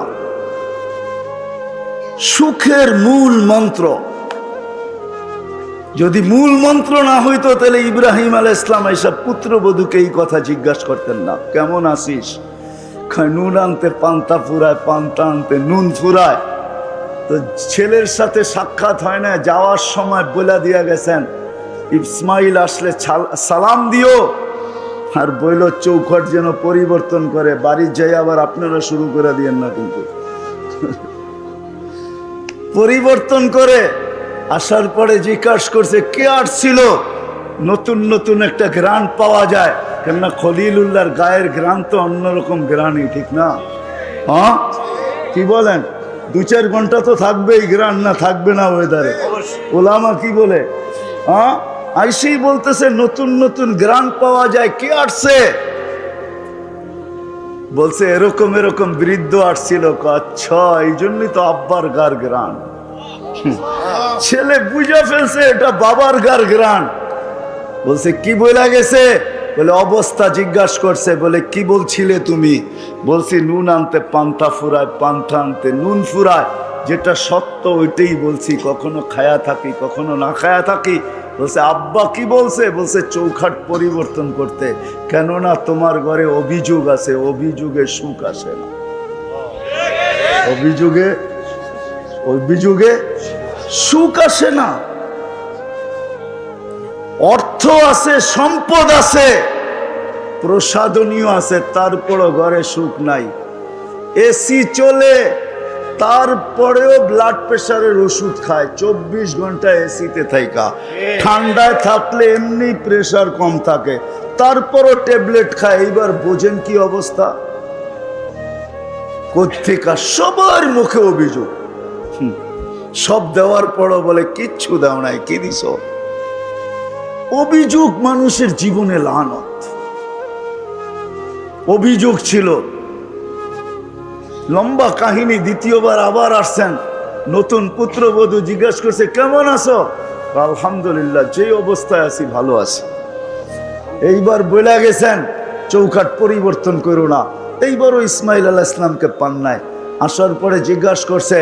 সুখের মূল মন্ত্র, যদি মূল মন্ত্র না হইতো তাহলে ইব্রাহিম আলাইহিস সালাম এইসব পুত্রবধূকে এই কথা জিজ্ঞাসা করতেন না, কেমন আছিস? নুন আনতে পান্তা ফুরায়, পান্তা আনতে নুন ফুরায়। তো ছেলের সাথে সাক্ষাৎ হয় না, যাওয়ার সময় বলে দিয়া গেছেন ইসমাইল আসলে সালাম দিও, আর বইল চৌখট যেন পরিবর্তন করে। বাড়ির যাই আবার আপনারা শুরু করে দিয়েন না কিন্তু। পরিবর্তন করে আসার পরে জিজ্ঞাসা করছে কে আসছিল। নতুন নতুন একটা গ্রান পাওয়া যায়, কেননা খলিলুল্লাহর গায়ের গ্রান তো অন্যরকম গ্রানই, ঠিক না? হ্যাঁ, কি বলেন? 2-4 ঘন্টা তো থাকবেই গ্রান, না থাকবে না ওয়েদারে? ওলামা কি বলে? হ্যাঁ, আইসেই বলতেছে নতুন নতুন গ্রান পাওয়া যায়, কে আসছে? বলছে এরকম এরকম বৃদ্ধ আসছিল। আচ্ছা, এই জন্যই তো আব্বার গার গ্রান। ছেলে বুঝে ফেলছে এটা বাবার গার গ্রান। বলছে কি বলে গেছে? বলে অবস্থা জিজ্ঞাসা করছে। বলে কি বলছিলে তুমি? বলছি নুন আনতে পান্তা ফুরায়, পান্তা আনতে নুন ফুরায়। যেটা সত্য ওইটাই বলছি, কখনো খায়া থাকি কখনো না খায়া থাকি। বলছে আব্বা কি বলছে? বলছে চৌখাট পরিবর্তন করতে, কেননা তোমার ঘরে অভিযোগ আছে, অভিযোগে সুখ আসে না। অভিযোগে সুখ আসে না। অর্থ আছে, সম্পদ আছে, প্রসাদনীয় আছে, তারপরও ঘরে সুখ নাই। এসি চলে, তারপরেও ব্লাড প্রেশারের ওষুধ খায়, 24 ঘন্টা এসিতে থাকা। ঠান্ডায় থাকলে এমনি প্রেশার কম থাকে, তারপরও ট্যাবলেট খায়। এইবার বোঝেন কি অবস্থা। কোত্থেকা সবার মুখে অভিযোগ। সব দেওয়ার পরও বলে কিচ্ছু দাও নাই, কি দিছ? অভিযোগ মানুষের জীবনে লানত। অভিযোগ ছিল। লম্বা কাহিনী। দ্বিতীয়বার আবার আসছেন, নতুন পুত্রবধূ জিজ্ঞাসা করছে কেমন আছো? আলহামদুলিল্লাহ, যে অবস্থায় আছি ভালো আছি। এইবার বলে গেছেন চৌখাট পরিবর্তন করো না। এইবারও ইসমাইল আলাইহিস সালামকে পান নাই। আসার পরে জিজ্ঞাসা করছে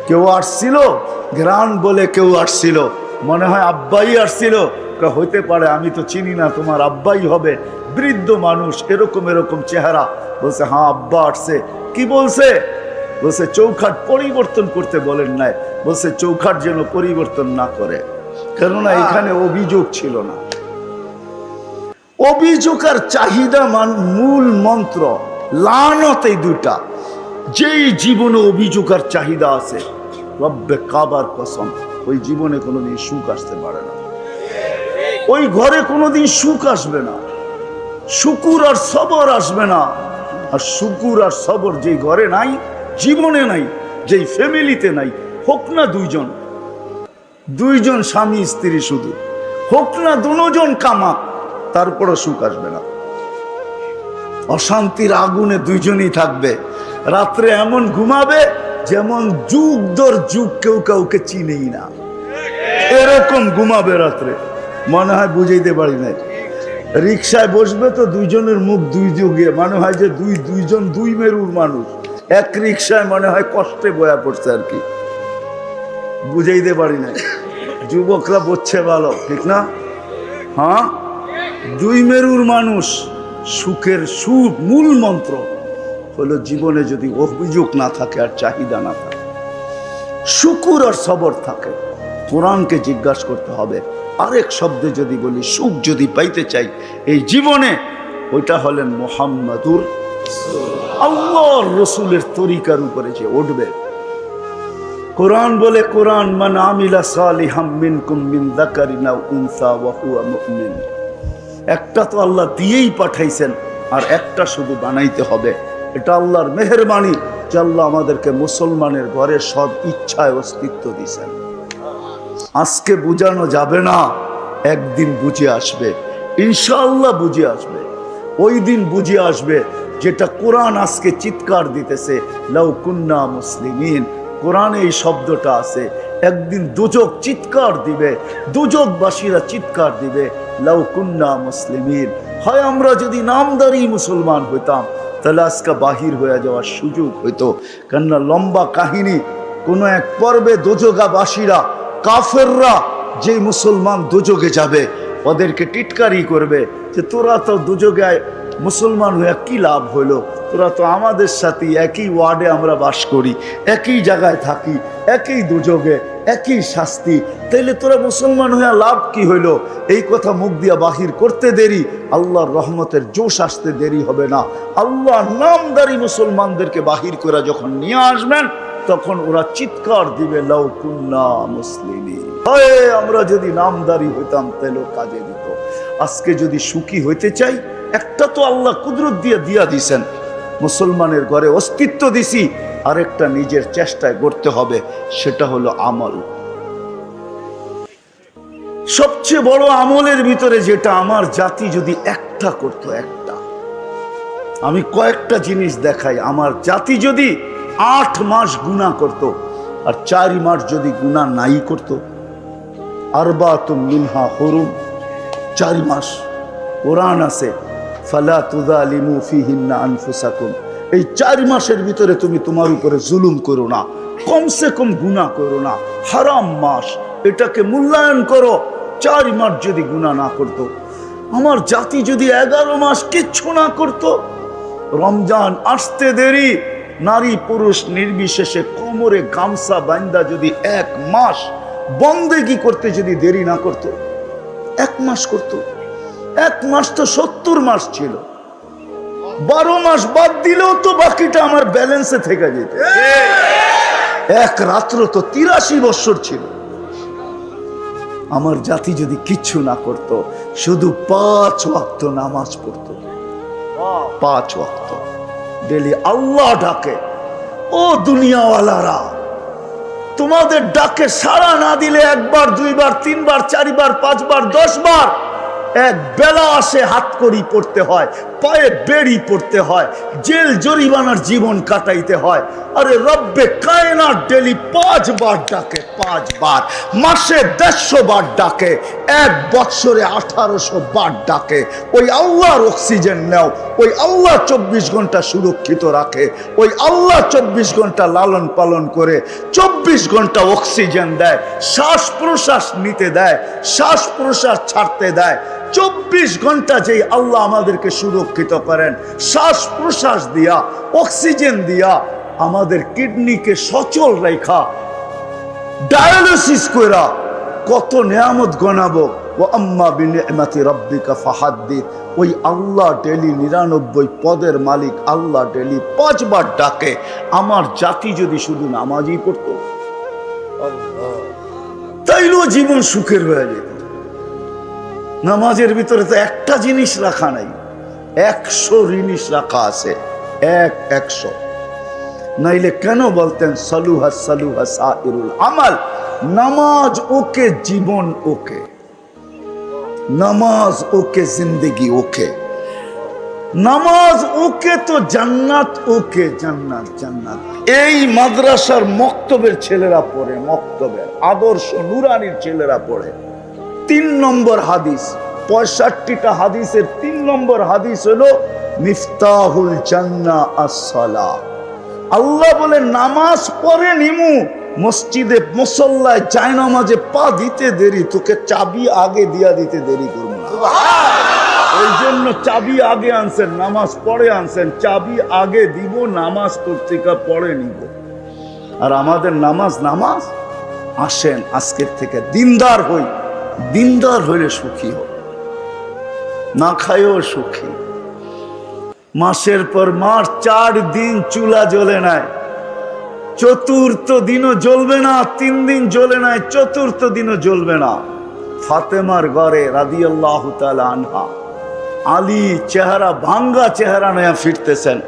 কেউ আসছিল? গ্রান বলে কেউ আসছিল, মনে হয় আব্বাই আসছিল। হইতে পারে, আমি তো চিনি না, তোমার আব্বাই হবে, বৃদ্ধ মানুষ, এরকম এরকম চেহারা। বলছে হ্যাঁ আব্বা আসছে। কি বলছে? বলছে চৌখাট পরিবর্তন করতে বলেন নাই। বলছে চৌখাট যেন পরিবর্তন না করে, কেননা এখানে অভিযোগ ছিল না। অভিযোগ আর চাহিদা মূল মন্ত্র, লানত এই দুটা। যেই জীবনে অভিযোগ আর চাহিদা আছে, রব্বে কাবার কসম, ওই জীবনে কোনোদিন সুখ আসতে পারে না। ওই ঘরে কোনোদিন সুখ আসবে না, শুকুর আর সবর আসবে না। আর শুকুর আর সবর যেই ঘরে নাই, জীবনে নাই, যেই ফ্যামিলিতে নাই, হোক না দুইজন স্বামী স্ত্রী, শুধু হোক না দুজন কামাক, তারপরও সুখ আসবে না। অশান্তির আগুনে দুইজনই থাকবে। রাত্রে এমন ঘুমাবে যেমন যুগ দর যুগ কেউ কাউকে চিনেই না, এরকম ঘুমাবে রাত্রে। মনে হয় বুঝাইতে পারি না। রিক্সায় বসবে তো দুইজনের মুখ দুই যুগে, মনে হয় যে দুইজন দুই মেরুর মানুষ এক রিক্সায়, মনে হয় কষ্টে বয়া পড়ছে আর কি, বুঝাইতে পারি না। যুবকরা বুঝছে ভালো, ঠিক না? হ্যাঁ, দুই মেরুর মানুষ। সুখের মূল মন্ত্র হলো জীবনে যদি অভিযোগ না থাকে আর চাহিদা না থাকে, শুকুর আর সবর থাকে। কোরআনকে জিজ্ঞাসা করতে হবে। আরেক শব্দে যদি বলি, সুখ যদি পাইতে চাই এই জীবনে, ওইটা হলেন মুহাম্মাদুর আল্লাহর রসুলের তরিকার উপরে যে উঠবে। কোরআন বলে, কোরআন মান আমিলা সালিহাম মিনকুম মিন যাকারিন আও উনসা ওয়া হুয়া মুমিন। একটা তো আল্লাহ দিয়েই পাঠাইছেন, আর একটা শুধু বানাইতে হবে। এটা আল্লাহর মেহেরবানি যে আল্লাহ আমাদেরকে মুসলমানের ঘরে সব ইচ্ছায় অস্তিত্ব দিয়েছেন। আজকে বুঝানো যাবে না, একদিন বুঝে আসবে, ইনশাআল্লাহ বুঝে আসবে। ওই দিন বুঝে আসবে যেটা কোরআন আজকে চিৎকার দিতেছে, লাউ কুন্না মুসলিমিন। কোরআনে এই শব্দটা আছে। একদিন দুজক চিৎকার দিবে, দুজকবাসীরা চিৎকার দিবে, লাউ কুন্না মুসলিমিন। হয় আমরা যদি নামদারি মুসলমান হইতাম, তাহলে আজকে বাহির হয়ে যাওয়ার সুযোগ হইতো। কেননা লম্বা কাহিনী। কোনো এক পর্বে দোজগাবাসীরা, কাফেররা, যে মুসলমান দোজগে যাবে, ওদেরকে টিটকারি করবে যে তোরা তো দোজগে মুসলমান হয়ে কি লাভ হইলো? তোরা তো আমাদের সাথে একই ওয়ার্ডে আমরা বাস করি, একই জায়গায় থাকি, একই দোজগে, একই শাস্তি, তাইলে তোরা মুসলমান হয়ে লাভ কি হইলো? এই কথা মুখ দিয়া বাহির করতে দেরি, আল্লাহর রহমতের জোশ আসতে দেরি হবে না। আল্লাহ নামদারি মুসলমানদেরকে বাহির করে যখন নিয়ে আসবেন, তখন ওরা চিৎকার দিবে, লাউ কুন্না মুসলিমিন। আমরা যদি নামদারি হইতাম তাহলে কাজে দিত। আজকে যদি সুখী হইতে চাই, একটা তো আল্লাহ কুদরত দিয়া দিছেন, মুসলমানের ঘরে অস্তিত্ব দিছি, আরেকটা নিজের চেষ্টায় করতে হবে, সেটা হলো আমল। সবচেয়ে বড় আমলের ভিতরে যেটা আমার জাতি যদি একটা করতো, একটা, আমি কয়েকটা জিনিস দেখাই। আমার জাতি যদি 8 মাস গুনাহ করত, আর 4 মাস যদি গুনাহ নাই করত, আরবাতুম মিনহা হুরুম, 4 মাস কোরআন আছে, ফালা তুযালিমু ফিহিন্না আনফুসাকুম। এই 4 মাসের ভিতরে তুমি তোমার উপরে জুলুম করো না, কমসে কম গুনাহ করো না। হারাম মাস, এটাকে মূল্যায়ন করো। 4 মাস যদি গুনাহ না করত, আমার জাতি যদি 11 মাস কিচ্ছু না করত, রমজান আসতে দেরি, নারী পুরুষ নির্বিশেষে কোমরে গামছা বান্দা যদি 1 মাস বন্দেগী করতে যদি দেরি না করত, 1 মাস করত। 1 মাস তো 70 মাস ছিল, 12 মাস বাদ দিলেও তো বাকিটা আমার ব্যালেন্সে থেকে যেত। 1 রাত্র তো 83 বছর ছিল। আমার জাতি যদি কিচ্ছু না করত, শুধু 5 ওয়াক্ত নামাজ পড়ত, 5 ওয়াক্ত ডেলি আল্লাহ ডাকে। ও দুনিয়াওয়ালারা, তোমাদের ডাকে সাড়া না দিলে 1 বার 2 বার 3 বার 4 বার 5 বার 10 বার এক বেলা আসে, হাত কড়ি পড়তে হয়, পায়ে বেড়ি পড়তে হয়, জেল জরিমানার জীবন কাটাইতে হয়। আরে রব্বে কায়নাত ডেলি 5 বার ডাকে, 5 বার, মাসে 150 বার ডাকে, 1 বৎসরে 1800 বার ডাকে। ওই আল্লাহর অক্সিজেন নাও, ওই আল্লাহ 24 ঘন্টা সুরক্ষিত রাখে, ওই আল্লাহ 24 ঘন্টা লালন পালন করে, 24 ঘন্টা অক্সিজেন দেয়, শ্বাস প্রশ্বাস নিতে দেয়, শ্বাস প্রশ্বাস ছাড়তে দেয়। 24 ঘন্টা যেই আল্লাহ আমাদেরকে সুরক্ষিত করেন, শ্বাস প্রশ্বাস দিয়া, অক্সিজেন দিয়া, আমাদের কিডনিকে সচল রেখা, ডায়ালিসিস কইরা কত নিয়ামত গনাবো। ওয়া আম্মা বিনি'মাতি রাব্বিকা ফাহাদ্দিস। ওই আল্লাহ ডেলি 99 পদের মালিক আল্লাহ ডেলি 5 বার ডাকে। আমার জাতি যদি শুধু নামাজই পড়তো, তাইলেও জীবন সুখের হয়ে যেত। নামাজের ভিতরে তো একটা জিনিস রাখা নাই, 100 জিনিস রাখা আছে, 100। নাইলে কেন বলতেন সালুহা সালুহা সাইরুল আমাল? নামাজ ওকে, জীবন ওকে, নামাজ ওকে, জিন্দেগি ওকে, নামাজ ওকে তো জান্নাত ওকে, জান্নাত জান্নাত। এই মাদ্রাসার মক্তবের ছেলেরা পড়ে, মক্তবের আদর্শ নুরানির ছেলেরা পড়ে। 3 নম্বর হাদিস, 65টা হাদিসের 3 নম্বর হাদিস হলো মিফতাহুল জান্নাহ আস-সালাহ। আল্লাহ বলে নামাজ পড়ে নিমু, মসজিদে মুসল্লায় জায়নামাজে পা দিতে দেরি, তোকে চাবি আগে দিয়া দিতে দেরি করবো না। ওই জন্য চাবি আগে আনছেন, নামাজ পড়ে আনছেন, চাবি আগে দিব, নামাজ পত্রিকা পড়ে নিব। আর আমাদের নামাজ নামাজ আসেন আজকের থেকে দিনদার হই, দিনদার হইলে সুখী হোক, না খাইও সুখী। মাসের পর মাস 4 দিন চুলা জ্বলে নাই, 4র্থ দিনও জ্বলবে না, 3 দিন জ্বলে নাই, 4র্থ দিনও জ্বলবে না। ফাতেমার ঘরে রাদিয়াল্লাহু তাআলা আনহা, আলী চেহারা ভাঙ্গা চেহারা নিয়ে ফিরতেছেন।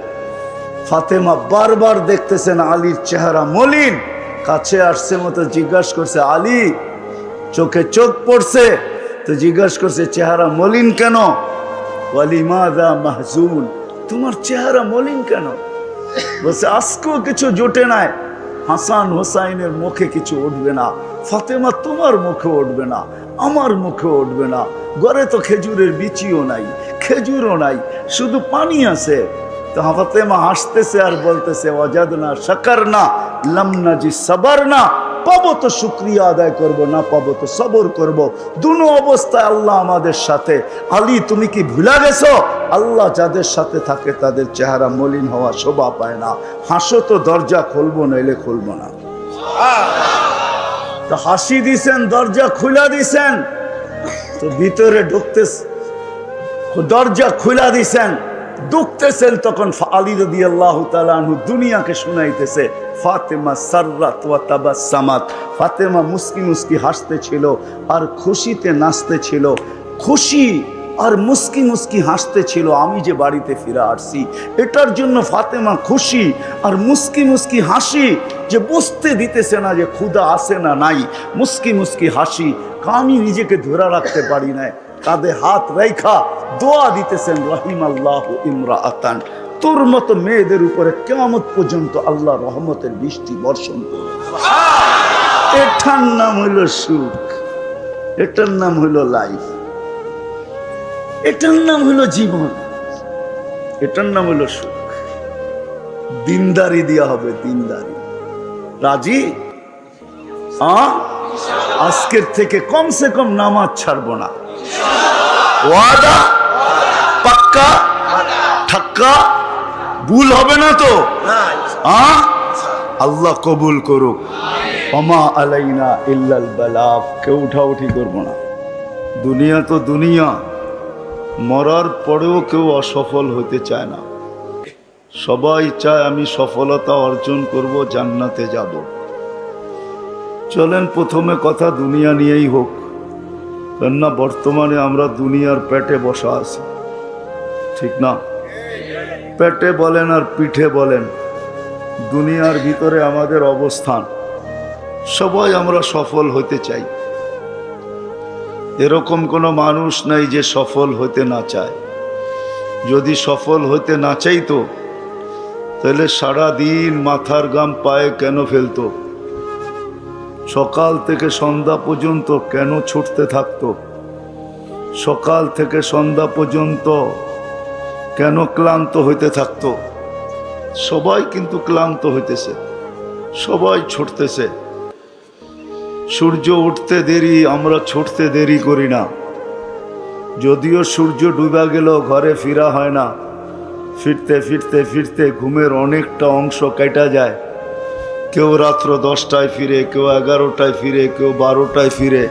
ফাতেমা বারবার দেখতেছেন আলীর চেহারা মলিন, কাছে আসছে মতো জিজ্ঞাসা করছে, আলী চোখে চোখ পড়ছে তো জিজ্ঞাসা করছে চেহারা মলিন কেন? ওয়ালিমাযা মাহজুন, তোমার চেহারা মলিন কেন? বলছে আজকেও কিছু জোটে নাই, হাসান হোসাইনের মুখে কিছু উঠবে না। ফাতেমা তোমার মুখে উঠবে না, আমার মুখে উঠবে না, ঘরে তো খেজুরের বিচিও নাই, খেজুরও নাই, শুধু পানি আছে। তো ফাতেমা হাসতেছে আর বলতেছে ওয়াজাদনা শাকারনা লাম নাজি সাবারনা, পাবো তো শুকরিয়া আদায় করব, না পাবো তো সবর করব। দুনো অবস্থায় আল্লাহ আমাদের সাথে। আলী তুমি কি ভুলা গেছো? আল্লাহ যাদের সাথে থাকে তাদের চেহারা মলিন হওয়া শোভা পায় না। হাসো তো দরজা খুলবো, নইলে খুলবো না। তো হাসি দিছেন, দরজা খুলা দিছেন, তো ভিতরে ঢুকতে দরজা খুলা দিছেন, ঢুকতেছেন, তখন আলী রাদিয়াল্লাহু তাআলা আনহু দুনিয়াকে শুনাইতেছে ফাতেমা সাররাত ওয়া তাবাসসামাত। ফাতেমা মুস্কি মুস্কি হাসতেছিল আর খুশিতে নাচতেছিল, খুশি আর মুস্কি মুস্কি হাসতেছিল। আমি যে বাড়িতে ফিরে আসছি এটার জন্য ফাতেমা খুশি আর মুস্কি মুস্কি হাসি, যে বুঝতে দিতেছে না যে ক্ষুধা আছে না নাই। মুস্কি মুস্কি হাসি, আমি নিজেকে ধরে রাখতে পারি না, কাঁধে হাত রেখা দোয়া দিতেছেন রাহিমাল্লাহু ইমরাআতান, তোর মতো মেয়েদের উপরে কিয়ামত পর্যন্ত আল্লাহ রহমতের বৃষ্টি বর্ষণ করবে। এটার নাম হইল সুখ, এটার নাম হইল লাইফ, এটার নাম হইল জীবন, এটার নাম হইল সুখ। দিনদারি দেওয়া হবে, দিনদারি। রাজি? আজকের থেকে কমসে কম নামাজ ছাড়বো না। ওয়াদা পাক্কা ঠাক্কা, ভুল হবে না তো? আল্লাহ কবুল করুক। ওমা আলাইনা ইল্লাল বালাগ, কেউ উঠাউঠি করবো না। দুনিয়া তো দুনিয়া, মরার পরেও কেউ অসফল হতে চায় না। সবাই চায় আমি সফলতা অর্জন করব, জান্নাতে যাব। চলেন প্রথমে কথা দুনিয়া নিয়েই হোক, কেননা বর্তমানে আমরা দুনিয়ার পেটে বসা আছি, ঠিক না? পেটে বলেন আর পিঠে বলেন, দুনিয়ার ভিতরে আমাদের অবস্থান। সবাই আমরা সফল হতে চাই, এরকম কোনো মানুষ নাই যে সফল হতে না চায়। যদি সফল হতে না চাইতো তাহলে সারা দিন মাথার ঘাম পায়ে কেন ফেলতো? সকাল থেকে সন্ধ্যা পর্যন্ত কেন ছুটতে থাকতো? সকাল থেকে সন্ধ্যা পর্যন্ত কেন ক্লান্ত হইতে থাকতো? সবাই কিন্তু ক্লান্ত হইতেছে, সবাই ছুটতেছে। সূর্য উঠতে দেরি, আমরা ছুটতে দেরি করি না। যদিও সূর্য ডুবা গেল ঘরে ফিরা হয় না, ফিরতে ফিরতে ফিরতে ঘুমের অনেকটা অংশ কেটে যায়। কেউ রাত্র 10টায় ফিরে, কেউ 11টায় ফিরে, কেউ 12টায় ফিরে।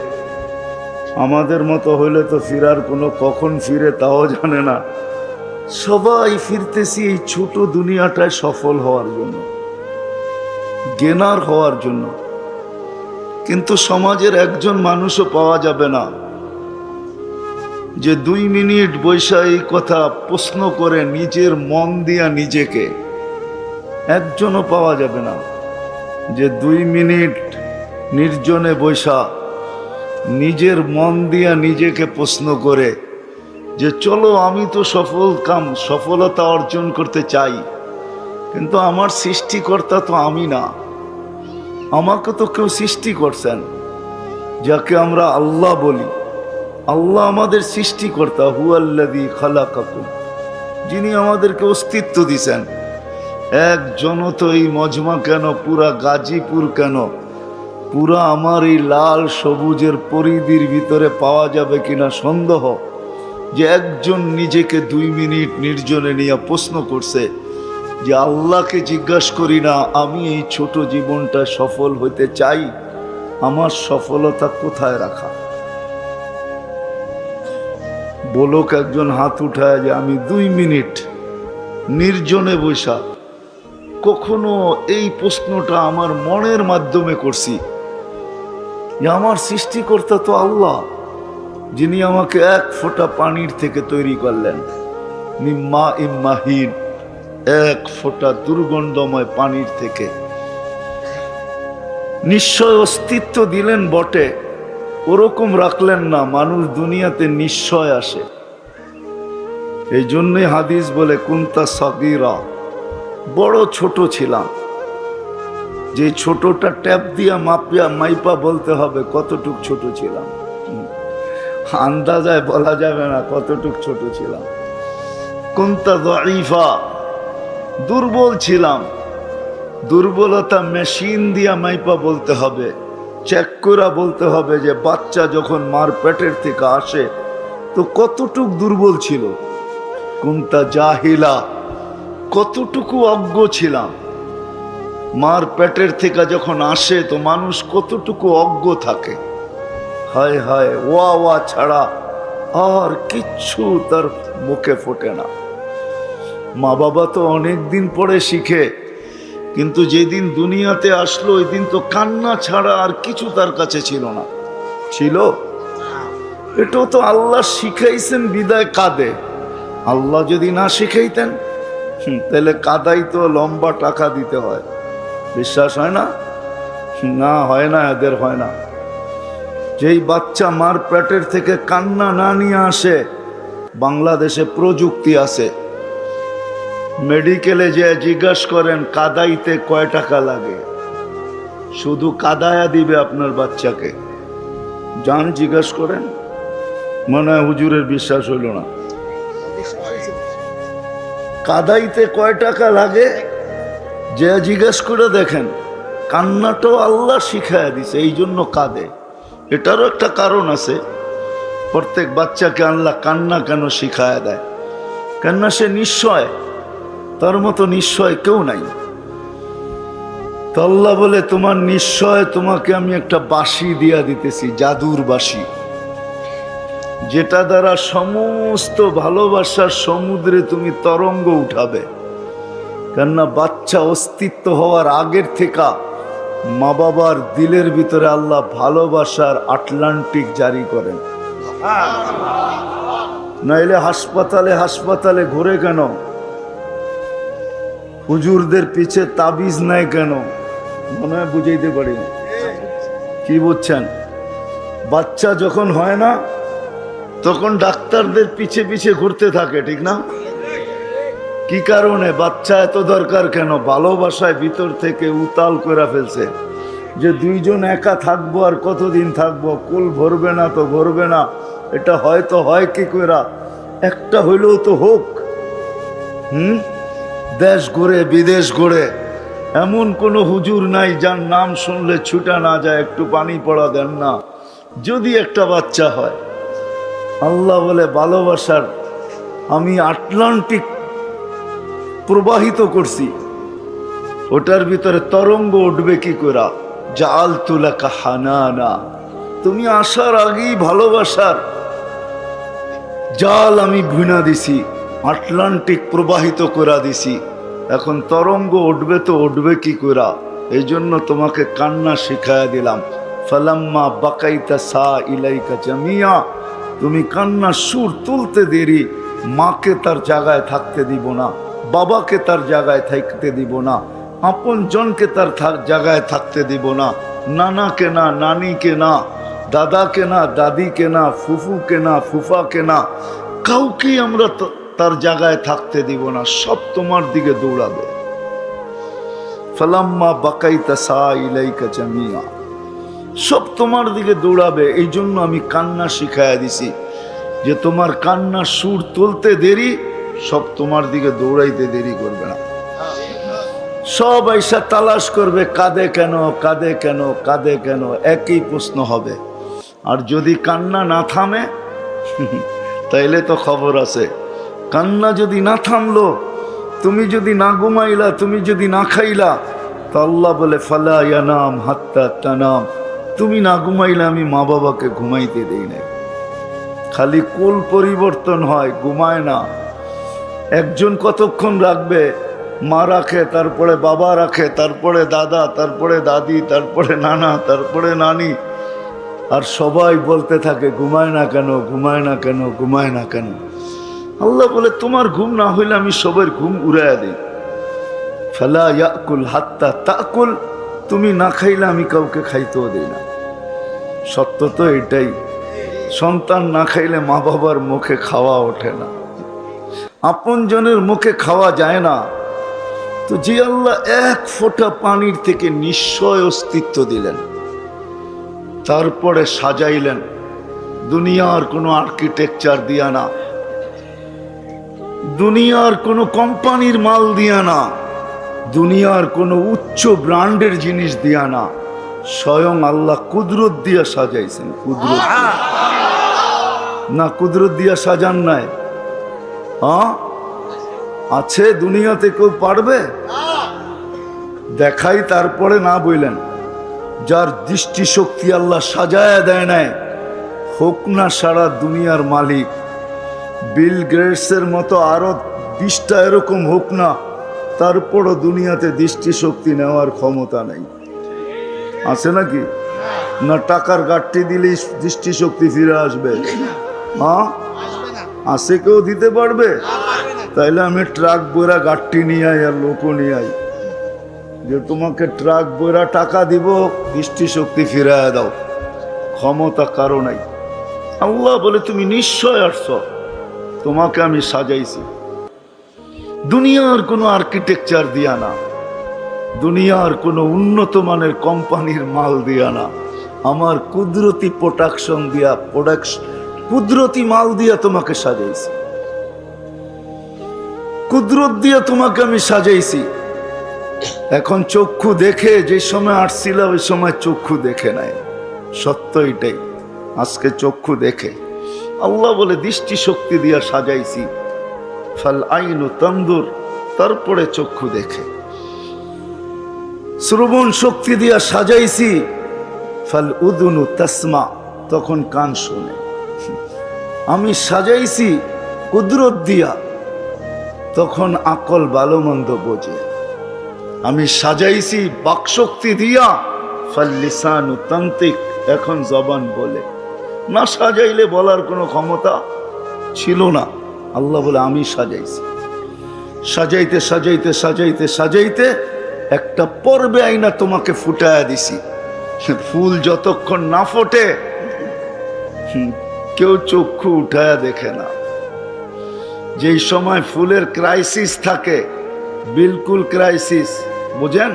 আমাদের মতো হইলে তো ফিরার কোনো কখন ফিরে তাও জানে না। সবাই ফিরতেছি এই ছোট দুনিয়াটায় সফল হওয়ার জন্য, গেনার হওয়ার জন্য। কিন্তু সমাজের একজন মানুষও পাওয়া যাবে না যে 2 মিনিট বৈশা এই কথা প্রশ্ন করে নিজের মন দিয়া নিজেকে। একজনও পাওয়া যাবে না যে 2 মিনিট নির্জনে বৈশা নিজের মন দিয়া নিজেকে প্রশ্ন করে যে চলো আমি তো সফলতা অর্জন করতে চাই, কিন্তু আমার সৃষ্টিকর্তা তো আমি না। আমাকে তো কেউ সৃষ্টি করছেন, যাকে আমরা আল্লাহ বলি। আল্লাহ আমাদের সৃষ্টিকর্তা, হুয়াল্লাযী খালাকাকুম, যিনি আমাদেরকে অস্তিত্ব দিছেন। একজনও তো এই মজমা কেন, পুরা গাজীপুর কেন, পুরা আমার এই লাল সবুজের পরিধির ভিতরে পাওয়া যাবে কিনা সন্দেহ, যে একজন নিজেকে 2 মিনিট নির্জনে নিয়ে প্রশ্ন করছে যে আল্লাহকে জিজ্ঞাসা করি না আমি এই ছোট জীবনটা সফল হইতে চাই, আমার সফলতা কোথায় রাখা? বলুক একজন হাত উঠায় যে আমি 2 মিনিট নির্জনে বৈশা কখনো এই প্রশ্নটা আমার মনের মাধ্যমে করছি যে আমার সৃষ্টিকর্তা তো আল্লাহ, যিনি আমাকে 1 ফোঁটা পানির থেকে তৈরি করলেন, মিম্মা ইম্মাহিন, 1 ফোঁটা দুর্গন্ধময় পানির থেকে। নিশ্চয় অস্তিত্ব দিলেন বটে, ওরকম রাখলেন না, মানুষ দুনিয়াতে নিশ্চয় আসে। এই জন্যই হাদিস বলে কুনতা সাগীরা, বড় ছোট ছিলাম। যে ছোটটা ট্যাপ দিয়া মাইপা বলতে হবে কতটুক ছোট ছিলাম, আন্দাজায় বলা যাবে না কতটুক ছোট ছিলাম। কুনতা যায়ীফা, দুর্বল ছিলাম। দুর্বলতা মেশিন দিয়া মাইপা বলতে হবে, চেক করে বলতে হবে যে বাচ্চা যখন মার পেটের থেকে আসে তো কতটুক দুর্বল ছিল। কুনতা জাহিলা, কতটুকু অজ্ঞ ছিলাম। মার পেটের থেকে যখন আসে তো মানুষ কতটুকু অজ্ঞ থাকে। হায় হায়, ওয়া ওয়া ছাড়া আর কিচ্ছু তার মুখে ফোটে না। মা বাবা তো অনেক দিন পরে শিখে, কিন্তু যেদিন দুনিয়াতে আসলো ওই দিন তো কান্না ছাড়া আর কিছু তার কাছে ছিল না। ছিল? এটাও তো আল্লাহ শিখাইছেন বিদায় কাঁদে। আল্লাহ যদি না শিখাইতেন তাহলে কাদাই তো লম্বা টাকা দিতে হয়। বিশ্বাস হয় না? না, হয় না, এদের হয় না। যেই বাচ্চা মার পেটের থেকে কান্না না নিয়ে আসে, বাংলাদেশে প্রযুক্তি আছে, মেডিকেলে যে জিজ্ঞাসা করেন কাদাইতে কয় টাকা লাগে, শুধু কাদায়া দিবে আপনার বাচ্চাকে। যান জিজ্ঞাসা করেন, মনে হয় হুজুরের বিশ্বাস হইল না। কাদাইতে কয় টাকা লাগে যে জিজ্ঞাসা করে দেখেন, কান্নাটাও আল্লাহ শিখাইয়া দিছে, এই জন্য কাঁদে। এটারও একটা কারণ আছে। প্রত্যেক বাচ্চাকে আল্লাহ কান্না কেন শিখায়া দেয়? কেননা সে নিশ্চয়, তার মতো নিশ্চয় কেউ নাই। তো আল্লাহ বলে তোমার নিশ্চয় তোমাকে আমি একটা বাঁশি দিয়া দিতেছি, জাদুর বাঁশি, যেটা দ্বারা সমস্ত ভালোবাসার সমুদ্রে তুমি তরঙ্গ উঠাবে। কেননা বাচ্চা অস্তিত্ব হওয়ার আগের থেকে মা বাবার দিলের ভিতরে আল্লাহ ভালোবাসার আটলান্টিক জারি করেন। নাইলে হাসপাতালে হাসপাতালে ঘুরে কেন? হুজুরদের পিছে তাবিজ নাই কেন? মনে হয় বুঝাইতে পারি না। কি বুঝছেন? বাচ্চা যখন হয় না তখন ডাক্তারদের পিছে পিছে ঘুরতে থাকে, ঠিক না? কি কারণে? বাচ্চা এত দরকার কেন? ভালোবাসায় ভিতর থেকে উতাল করে ফেলছে যে দুইজন একা থাকবো, আর কতদিন থাকবো, কুল ভরবে না তো ভরবে না, এটা হয়তো হয় কি করে, একটা হইলেও তো হোক। দেশ ঘুরে বিদেশ ঘুরে এমন কোনো হুজুর নাই যার নাম শুনলে ছুটা না যায়, একটু পানি পড়া দেন না, যদি একটা বাচ্চা হয়। আল্লাহ বলে ভালোবাসার আমি আটলান্টিক প্রবাহিত করছি, ওটার ভিতরে তরঙ্গ উঠবে কি করে? জাআলতু লাকা হানানা, তুমি আসার আগেই ভালোবাসার জাল আমি ভুনা দিছি, আটলান্টিক প্রবাহিত করে দিছি। এখন তরঙ্গ উঠবে তো উঠবে কি করে? এই জন্য তোমাকে কান্না শিখাইয়া দিলাম। ফালাম্মা বাকাইতা সা ইলাইকা জামিয়া, তুমি কান্নার সুর তুলতে দেরি, মাকে তার জায়গায় থাকতে দিব না, বাবাকে তার জায়গায় থাকতে দিব না, আপন জনকে তার জায়গায় থাকতে দিব না, নানাকে না, নানিকে না, দাদাকে না, দাদিকে না, ফুফুকে না, ফুফাকে না, কাউকেই আমরা তার জায়গায় থাকতে দিব না, সব তোমার দিকে দৌড়াবে। ফালাম্মা বাকাইতা সা ইলাইকা জামিয়া, সব তোমার দিকে দৌড়াবে। এই জন্য আমি কান্না শিখাইয়া দিছি যে তোমার কান্নার সুর তুলতে দেরি, সব তোমার দিকে দৌড়াইতে দেরি করবে না। সব আইসা তালাশ করবে, কাঁদে কেন, কাঁদে কেন, কাঁদে কেন, একই প্রশ্ন হবে। আর যদি কান্না না থামে তাইলে তো খবর আছে। কান্না যদি না থামলো, তুমি যদি না ঘুমাইলা, তুমি যদি না খাইলা, তো আল্লাহ বলে ফালা ইয়ানাম হাত্তা তানাম, তুমি না ঘুমাইলে আমি মা বাবাকে ঘুমাইতে দেই না। খালি কুল পরিবর্তন হয়, ঘুমায় না। একজন কতক্ষণ রাখবে? মা রাখে, তারপরে বাবা রাখে, তারপরে দাদা, তারপরে দাদি, তারপরে নানা, তারপরে নানি, আর সবাই বলতে থাকে ঘুমায় না কেন, ঘুমায় না কেন, ঘুমায় না কেন। আল্লাহ বলে তোমার ঘুম না হইলে আমি সবার ঘুম উড়াইয়া দিই। ফালা ইয়াকুল হাত্তা তাকুল, তুমি না খাইলে আমি কাউকে খাইতেও দিই না। সত্য তো এটাই। সন্তান না খাইলে মা বাবার মুখে খাওয়া ওঠে না, আপন জনের মুখে খাওয়া যায় না। তো যে আল্লাহ এক ফোঁটা পানির থেকে নিশ্চয় অস্তিত্ব দিলেন, তারপরে সাজাইলেন দুনিয়ার কোনো আর্কিটেকচার দিয়া না, দুনিয়ার কোনো কোম্পানির মাল দিয়া না, দুনিয়ার কোনো উচ্চ ব্র্যান্ডের জিনিস দিয়া না, স্বয়ং আল্লাহ কুদরত দিয়া সাজাইছেন। কুদরত না, কুদরত দিয়া সাজান নাই? আছে দুনিয়াতে কেউ পারবে? দেখাই তারপরে না বললেন। যার দৃষ্টিশক্তি আল্লাহ সাজায়া দেয় নাই, হোক না সারা দুনিয়ার মালিক, বিল গেটসের মতো আরো 20টা এরকম হোক না, তারপরও দুনিয়াতে দৃষ্টিশক্তি নেওয়ার ক্ষমতা নেই। আছে নাকি? না টাকার গাঠটি দিলেই দৃষ্টিশক্তি ফিরে আসবে? আছে কেউ দিতে পারবে? তাইলে আমি ট্রাক বইরা গাঠটি নিয়ে আই, আর লোকও নিয়ে আই, যে তোমাকে ট্রাক বইরা টাকা দিব, দৃষ্টিশক্তি ফিরাইয়া দাও। ক্ষমতা কারো নাই। আল্লাহ বলে তুমি নিশ্চয় আসছ, তোমাকে আমি সাজাইছি। দুনিয়ার কোনো আর্কিটেকচার দিয়া না, দুনিয়ার কোনো উন্নত মানের কোম্পানির মাল দিয়া না, আমার কুদরতি প্রোডাকশন দিয়া, কুদরতি মাল দিয়া তোমাকে সাজাইছি, কুদরত দিয়া তোমাকে আমি সাজাইছি। এখন চক্ষু দেখে, যে সময় আসছিল ওই সময় চক্ষু দেখে নাই, সত্য এটাই। আজকে চক্ষু দেখে। আল্লাহ বলে দৃষ্টি শক্তি দিয়া সাজাইছি, ফাল আইনু তানদুর, তারপরে চক্ষু দেখে। শ্রবণ শক্তি দিয়া সাজাইছি, ফাল উদুনু তাসমা, তখন কান শুনে। আমি সাজাইছি কুদরত দিয়া, তখন আকল ভালো মন্দ বোঝে। আমি সাজাইছি বাকশক্তি দিয়া, ফাল লিসানু তান্তিক, এখন জবান বলে। না সাজাইলে বলার কোনো ক্ষমতা ছিল না। আল্লাহ বলে আমি সাজাইছি। সাজাইতে সাজাইতে সাজাইতে সাজাইতে একটা পর্বে আইনা তোমাকে ফুটায়া দিছি। ফুল যতক্ষণ না ফোটে কেউ চক্ষু উঠায়া দেখে না। যেই সময় ফুলের ক্রাইসিস থাকে, বিলকুল ক্রাইসিস, বুঝেন?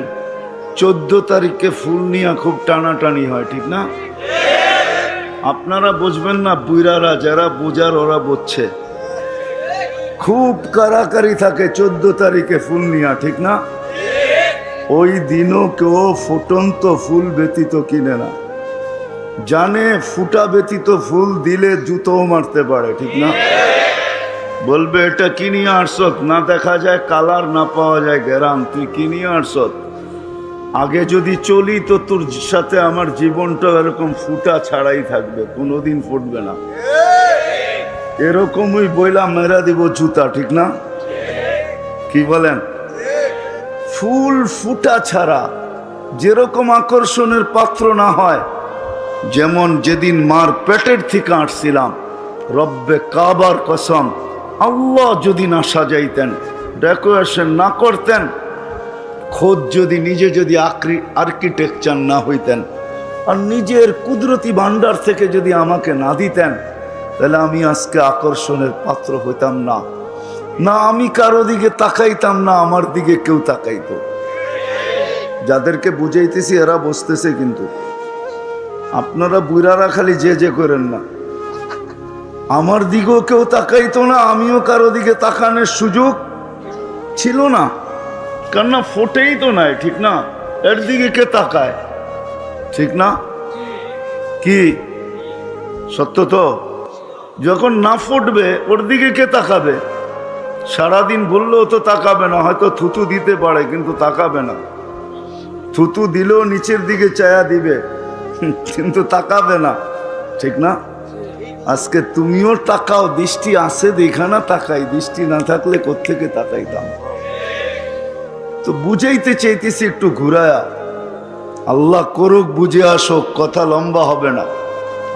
14 তারিখে ফুল নিয়ে খুব টানাটানি হয়, ঠিক না? আপনারা বুঝবেন না, বুইরারা যারা বুঝার ওরা বুঝছে। খুব কারাকারি থাকে 14 তারিখে ফুল নিয়া, ঠিক না? ওই দিনও কেউ ফুটন্ত ফুল ব্যতীত কিনে না, জানে ফুটা ব্যতীত ফুল দিলে জুতোও মারতে পারে, ঠিক না? বলবে এটা কিনিয়ে আসত, না দেখা যায় কালার, না পাওয়া যায় গ্যারাম, তুই কিনিয়ে আসত। আগে যদি চলি তো তোর সাথে আমার জীবনটা এরকম ফুটা ছাড়াই থাকবে, কোনোদিন ফুটবে না। এরকমই বইলা মেরা দিব জুতা, ঠিক না? কি বলেন? ফুল ফুটা ছাড়া যেরকম আকর্ষণের পাত্র না হয়, যেমন যেদিন মার পেটের থেকে আসছিলাম, রব্বে কাবার কসম, আল্লাহ যদি না সাজাইতেন, ডেকোরেশন না করতেন, খোদ যদি নিজে যদি আর্কিটেকচার না হইতেন, আর নিজের কুদরতি ভান্ডার থেকে যদি আমাকে না দিতেন, তাহলে আমি আজকে আকর্ষণের পাত্র হইতাম না। না আমি কারো দিকে তাকাইতাম, না আমার দিকে কেউ তাকাইতো। যাদেরকে বুঝাইতেছি এরা বসতেছে, কিন্তু আপনারা বুড়ারা খালি যে করেন না। আমার দিকেও কেউ তাকাইতো না, আমিও কারো দিকে তাকানোর সুযোগ ছিল না, কেননা ফোটেই তো নাই, ঠিক না? এর দিকে কে তাকায়, ঠিক না? কি সত্য তো? যখন না ফুটবে ওর দিকে কে তাকাবে? সারাদিন বললেও তো তাকাবে না, হয়তো থুতু দিতে পারে কিন্তু তাকাবে না। থুতু দিলেও নিচের দিকে চায়া দিবে, কিন্তু তাকাবে না, ঠিক না? আজকে তুমিও তাকাও, দৃষ্টি আছে দেখা না তাকাই, দৃষ্টি না থাকলে কোত্থেকে তাকাইতাম? তো বুঝাইতে চাইতেছি একটু ঘুরায়া। আল্লাহ করুক, বুঝে আসুক, কথা লম্বা হবে না।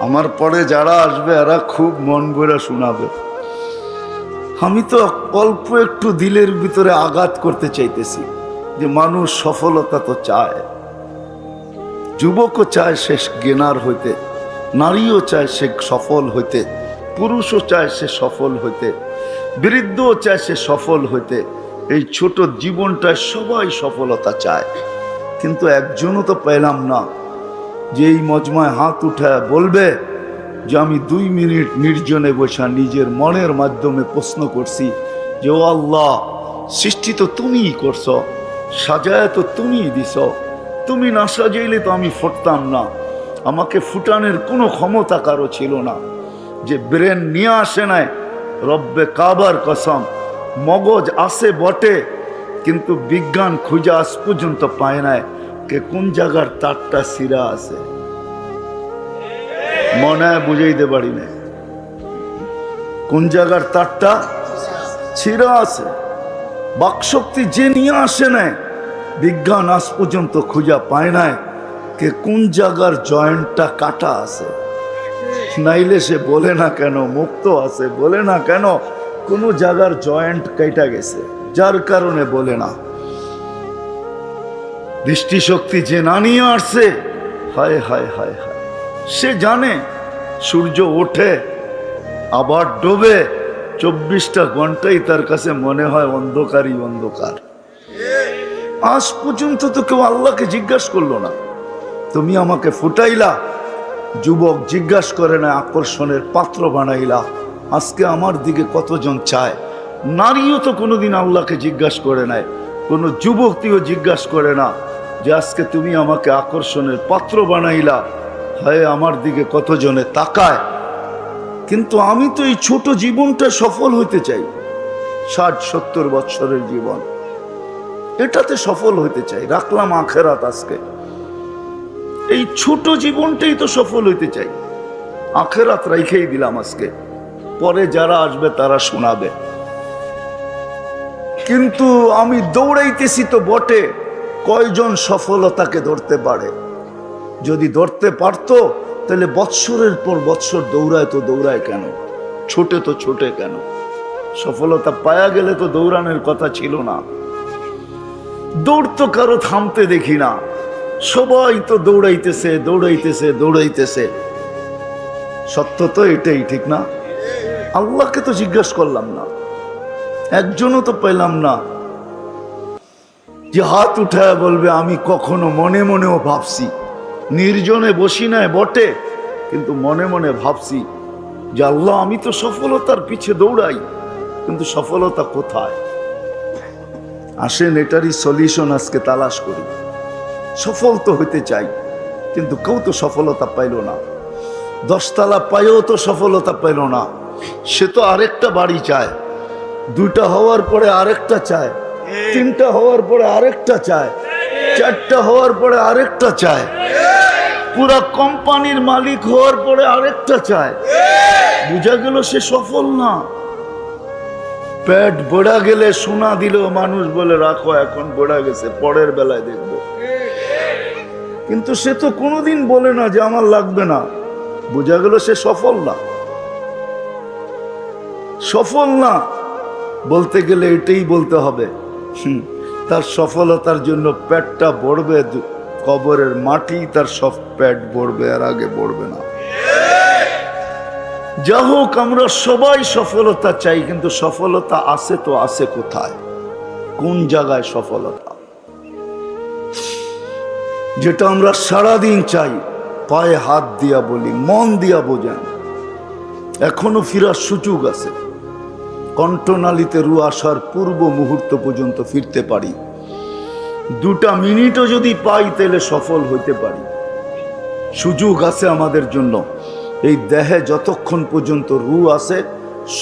আমার পরে যারা আসবে এরা খুব মন ভরে শোনাবে। আমি তো অল্প একটু দিলের ভিতরে আঘাত করতে চাইতেছি যে মানুষ সফলতা তো চায়, যুবকও চায় সে জ্ঞানার হইতে, নারীও চায় সে সফল হইতে, পুরুষও চায় সে সফল হইতে, বৃদ্ধও চায় সে সফল হইতে। এই ছোট জীবনটায় সবাই সফলতা চায়, কিন্তু একজনও তো পেলাম না যে এই মজমায় হাত উঠায় বলবে যে আমি 2 মিনিট নির্জনে বসা নিজের মনের মাধ্যমে প্রশ্ন করছি যে ও আল্লাহ, সৃষ্টি তো তুমিই করছো, সাজায় তো তুমিই দিছ, তুমি না সাজাইলে তো আমি ফুটতাম না। আমাকে ফুটানোর কোনো ক্ষমতা কারো ছিল না, যে ব্রেন নিয়ে আসে নাই। রব্বে কাবার কসম, মগজ আছে বটে, কিন্তু বিজ্ঞান খুঁজে আজ পর্যন্ত পায় নাই কে কোন জায়গার তারটা সিরা আছে। মনে হয় বুঝাইতে পারি না কোন জায়গার তারটা ছিঁড়া আছে। বাকশক্তি যে নিয়ে আসে নাই, বিজ্ঞান আজ পর্যন্ত খুঁজা পায় নাই কে কোন জায়গার জয়েন্টটা কাটা আছে। নাইলে সে বলে না কেন মুক্ত আছে, বলে না কেন কোনো জায়গার জয়েন্ট কেটে গেছে, যার কারণে বলে না। দৃষ্টিশক্তি যে না নিয়ে আসছে, হায় হায় হায় হায়, সে জানে সূর্য ওঠে আবার ডোবে, 24টা ঘন্টাই তার কাছে মনে হয় অন্ধকারই অন্ধকার। আজ পর্যন্ত তো কেউ আল্লাহকে জিজ্ঞাসা করলো না, তুমি আমাকে ফুটাইলা। যুবক জিজ্ঞাসা করে না, আকর্ষণের পাত্র বানাইলা। আজকে আমার দিকে কতজন চায়? নারীও তো কোনোদিন আল্লাহকে জিজ্ঞাসা করে নাই, কোনো যুবতীও জিজ্ঞাসা করে না যে আজকে তুমি আমাকে আকর্ষণের পাত্র বানাইলা, হায় আমার দিকে কতজনে তাকায়। কিন্তু আমি তো এই ছোট জীবনটা সফল হইতে চাই, 60-70 বছরের জীবন, এটাতে সফল হইতে চাই। রাখলাম আখেরাত, আজকে এই ছোট জীবনটাই তো সফল হইতে চাই, আখেরাত রাইখেই দিলাম আজকে, পরে যারা আসবে তারা শোনাবে। কিন্তু আমি দৌড়াইতেছি তো বটে, কয়জন সফলতাকে ধরতে পারে? যদি ধরতে পারতো তাহলে বৎসরের পর বৎসর দৌড়ায় তো দৌড়ায় কেন, ছোটে তো ছোটে কেন? সফলতা পায়া গেলে তো দৌড়ানোর কথা ছিল না। দৌড় তো কারো থামতে দেখি না, সবাই তো দৌড়াইতেছে দৌড়াইতেছে দৌড়াইতেছে। সত্য তো এটাই, ঠিক না? আল্লাহকে তো জিজ্ঞাসা করলাম না, একজনও তো পেলাম না যে হাত উঠায় বলবে আমি কখনো মনে মনেও ভাবছি, নির্জনে বসি নাই বটে, কিন্তু মনে মনে ভাবছি যে আল্লাহ আমি তো সফলতার পিছে দৌড়াই, কিন্তু সফলতা কোথায়? আসেন এটারই সলিউশন আজকে তালাশ করি। সফল তো হইতে চাই, কিন্তু কেউ তো সফলতা পাইল না। 10 তলা পাইও তো সফলতা পাইল না, সে তো আরেকটা বাড়ি চায়, 2টা হওয়ার পরে আরেকটা চায়, 3টা হওয়ার পরে আরেকটা চায়, 4টা হওয়ার পরে আরেকটা চায়, পুরা কোম্পানির মালিক হওয়ার পরে আরেকটা চায়। বুঝা গেল সে সফল না। পেট বড়া গেলে সোনা দিলেও মানুষ বলে রাখো এখন বড়া গেছে, পরের বেলায় দেখবো। কিন্তু সে তো কোনোদিন বলে না যে আমার লাগবে না। বুঝা গেল সে সফল না। সফল না বলতে গেলে এটাই বলতে হবে, তার সফলতার জন্য পেটটা ভরবে, কবরের মাটি তার সব পেট ভরবে, আর আগে ভরবে না। যা হোক, আমরা সবাই সফলতা চাই, কিন্তু সফলতা আছে তো আছে কোথায়, কোন জায়গায় সফলতা? যেটা আমরা সারাদিন চাই, পায়ে হাত দিয়া বলি, মন দিয়া বোঝেন, এখনো ফিরার সুযোগ আছে। কণ্ঠনালীতে রু আসার পূর্ব মুহূর্ত পর্যন্ত ফিরতে পারি। 2টা মিনিটও যদি পাই তাহলে সফল হইতে পারি। সুযোগ আছে আমাদের জন্য। এই দেহে যতক্ষণ পর্যন্ত রু আছে,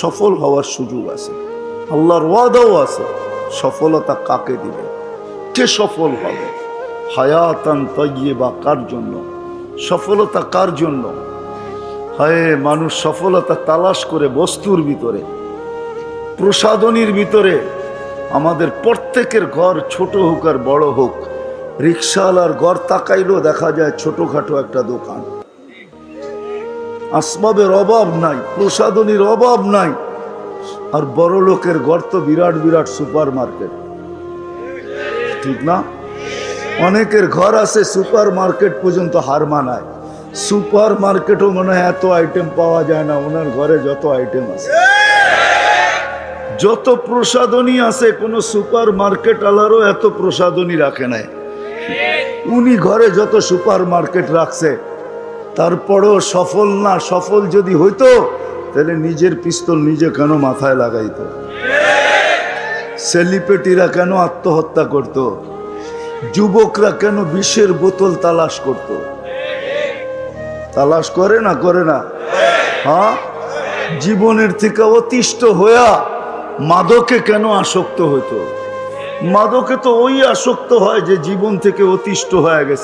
সফল হওয়ার সুযোগ আছে। আল্লাহর ওয়াদাও আছে। সফলতা কাকে দিবে, কে সফল হবে? হায়াতান তাইয়্যিবা কার জন্য? সফলতা কার জন্য? হায়, মানুষ সফলতা তালাশ করে বস্তুর ভিতরে, প্রসাধনীর ভিতরে। আমাদের প্রত্যেকের ঘর ছোট হোক আর বড় হোক, রিক্সাওয়ালার ঘর তাকাইলেও দেখা যায় ছোটখাটো একটা দোকান। আসবাবের অভাব নাই, প্রসাধনীর অভাব নাই। আর বড় লোকের ঘর তো বিরাট বিরাট সুপার মার্কেট, ঠিক না? অনেকের ঘর আছে সুপার মার্কেট পর্যন্ত হার মানায়। সুপার মার্কেটও মনে হয় এত আইটেম পাওয়া যায় না, ওনার ঘরে যত আইটেম আছে, যত প্রসাধনী আছে, কোন সুপার মার্কেট আলারও এত প্রসাধনী রাখে নাই। উনি ঘরে যত সুপার মার্কেট রাখছে, তারপরেও সফল না। সফল যদি হইতো তাহলে নিজের পিস্তল নিজে কেন মাথায় লাগাইতো? সেলিব্রিটিরা কেন আত্মহত্যা করত? যুবকরা কেন বিষের বোতল তালাশ করত? তালাশ করে না, করে না? হ্যাঁ, জীবনের থেকে অতিষ্ঠ হইয়া মাদকে কেন আসক্ত হইতো? মাদকে তো ওই আসক্ত হয় যে জীবন থেকে অতিষ্ঠ হয়ে গেছে।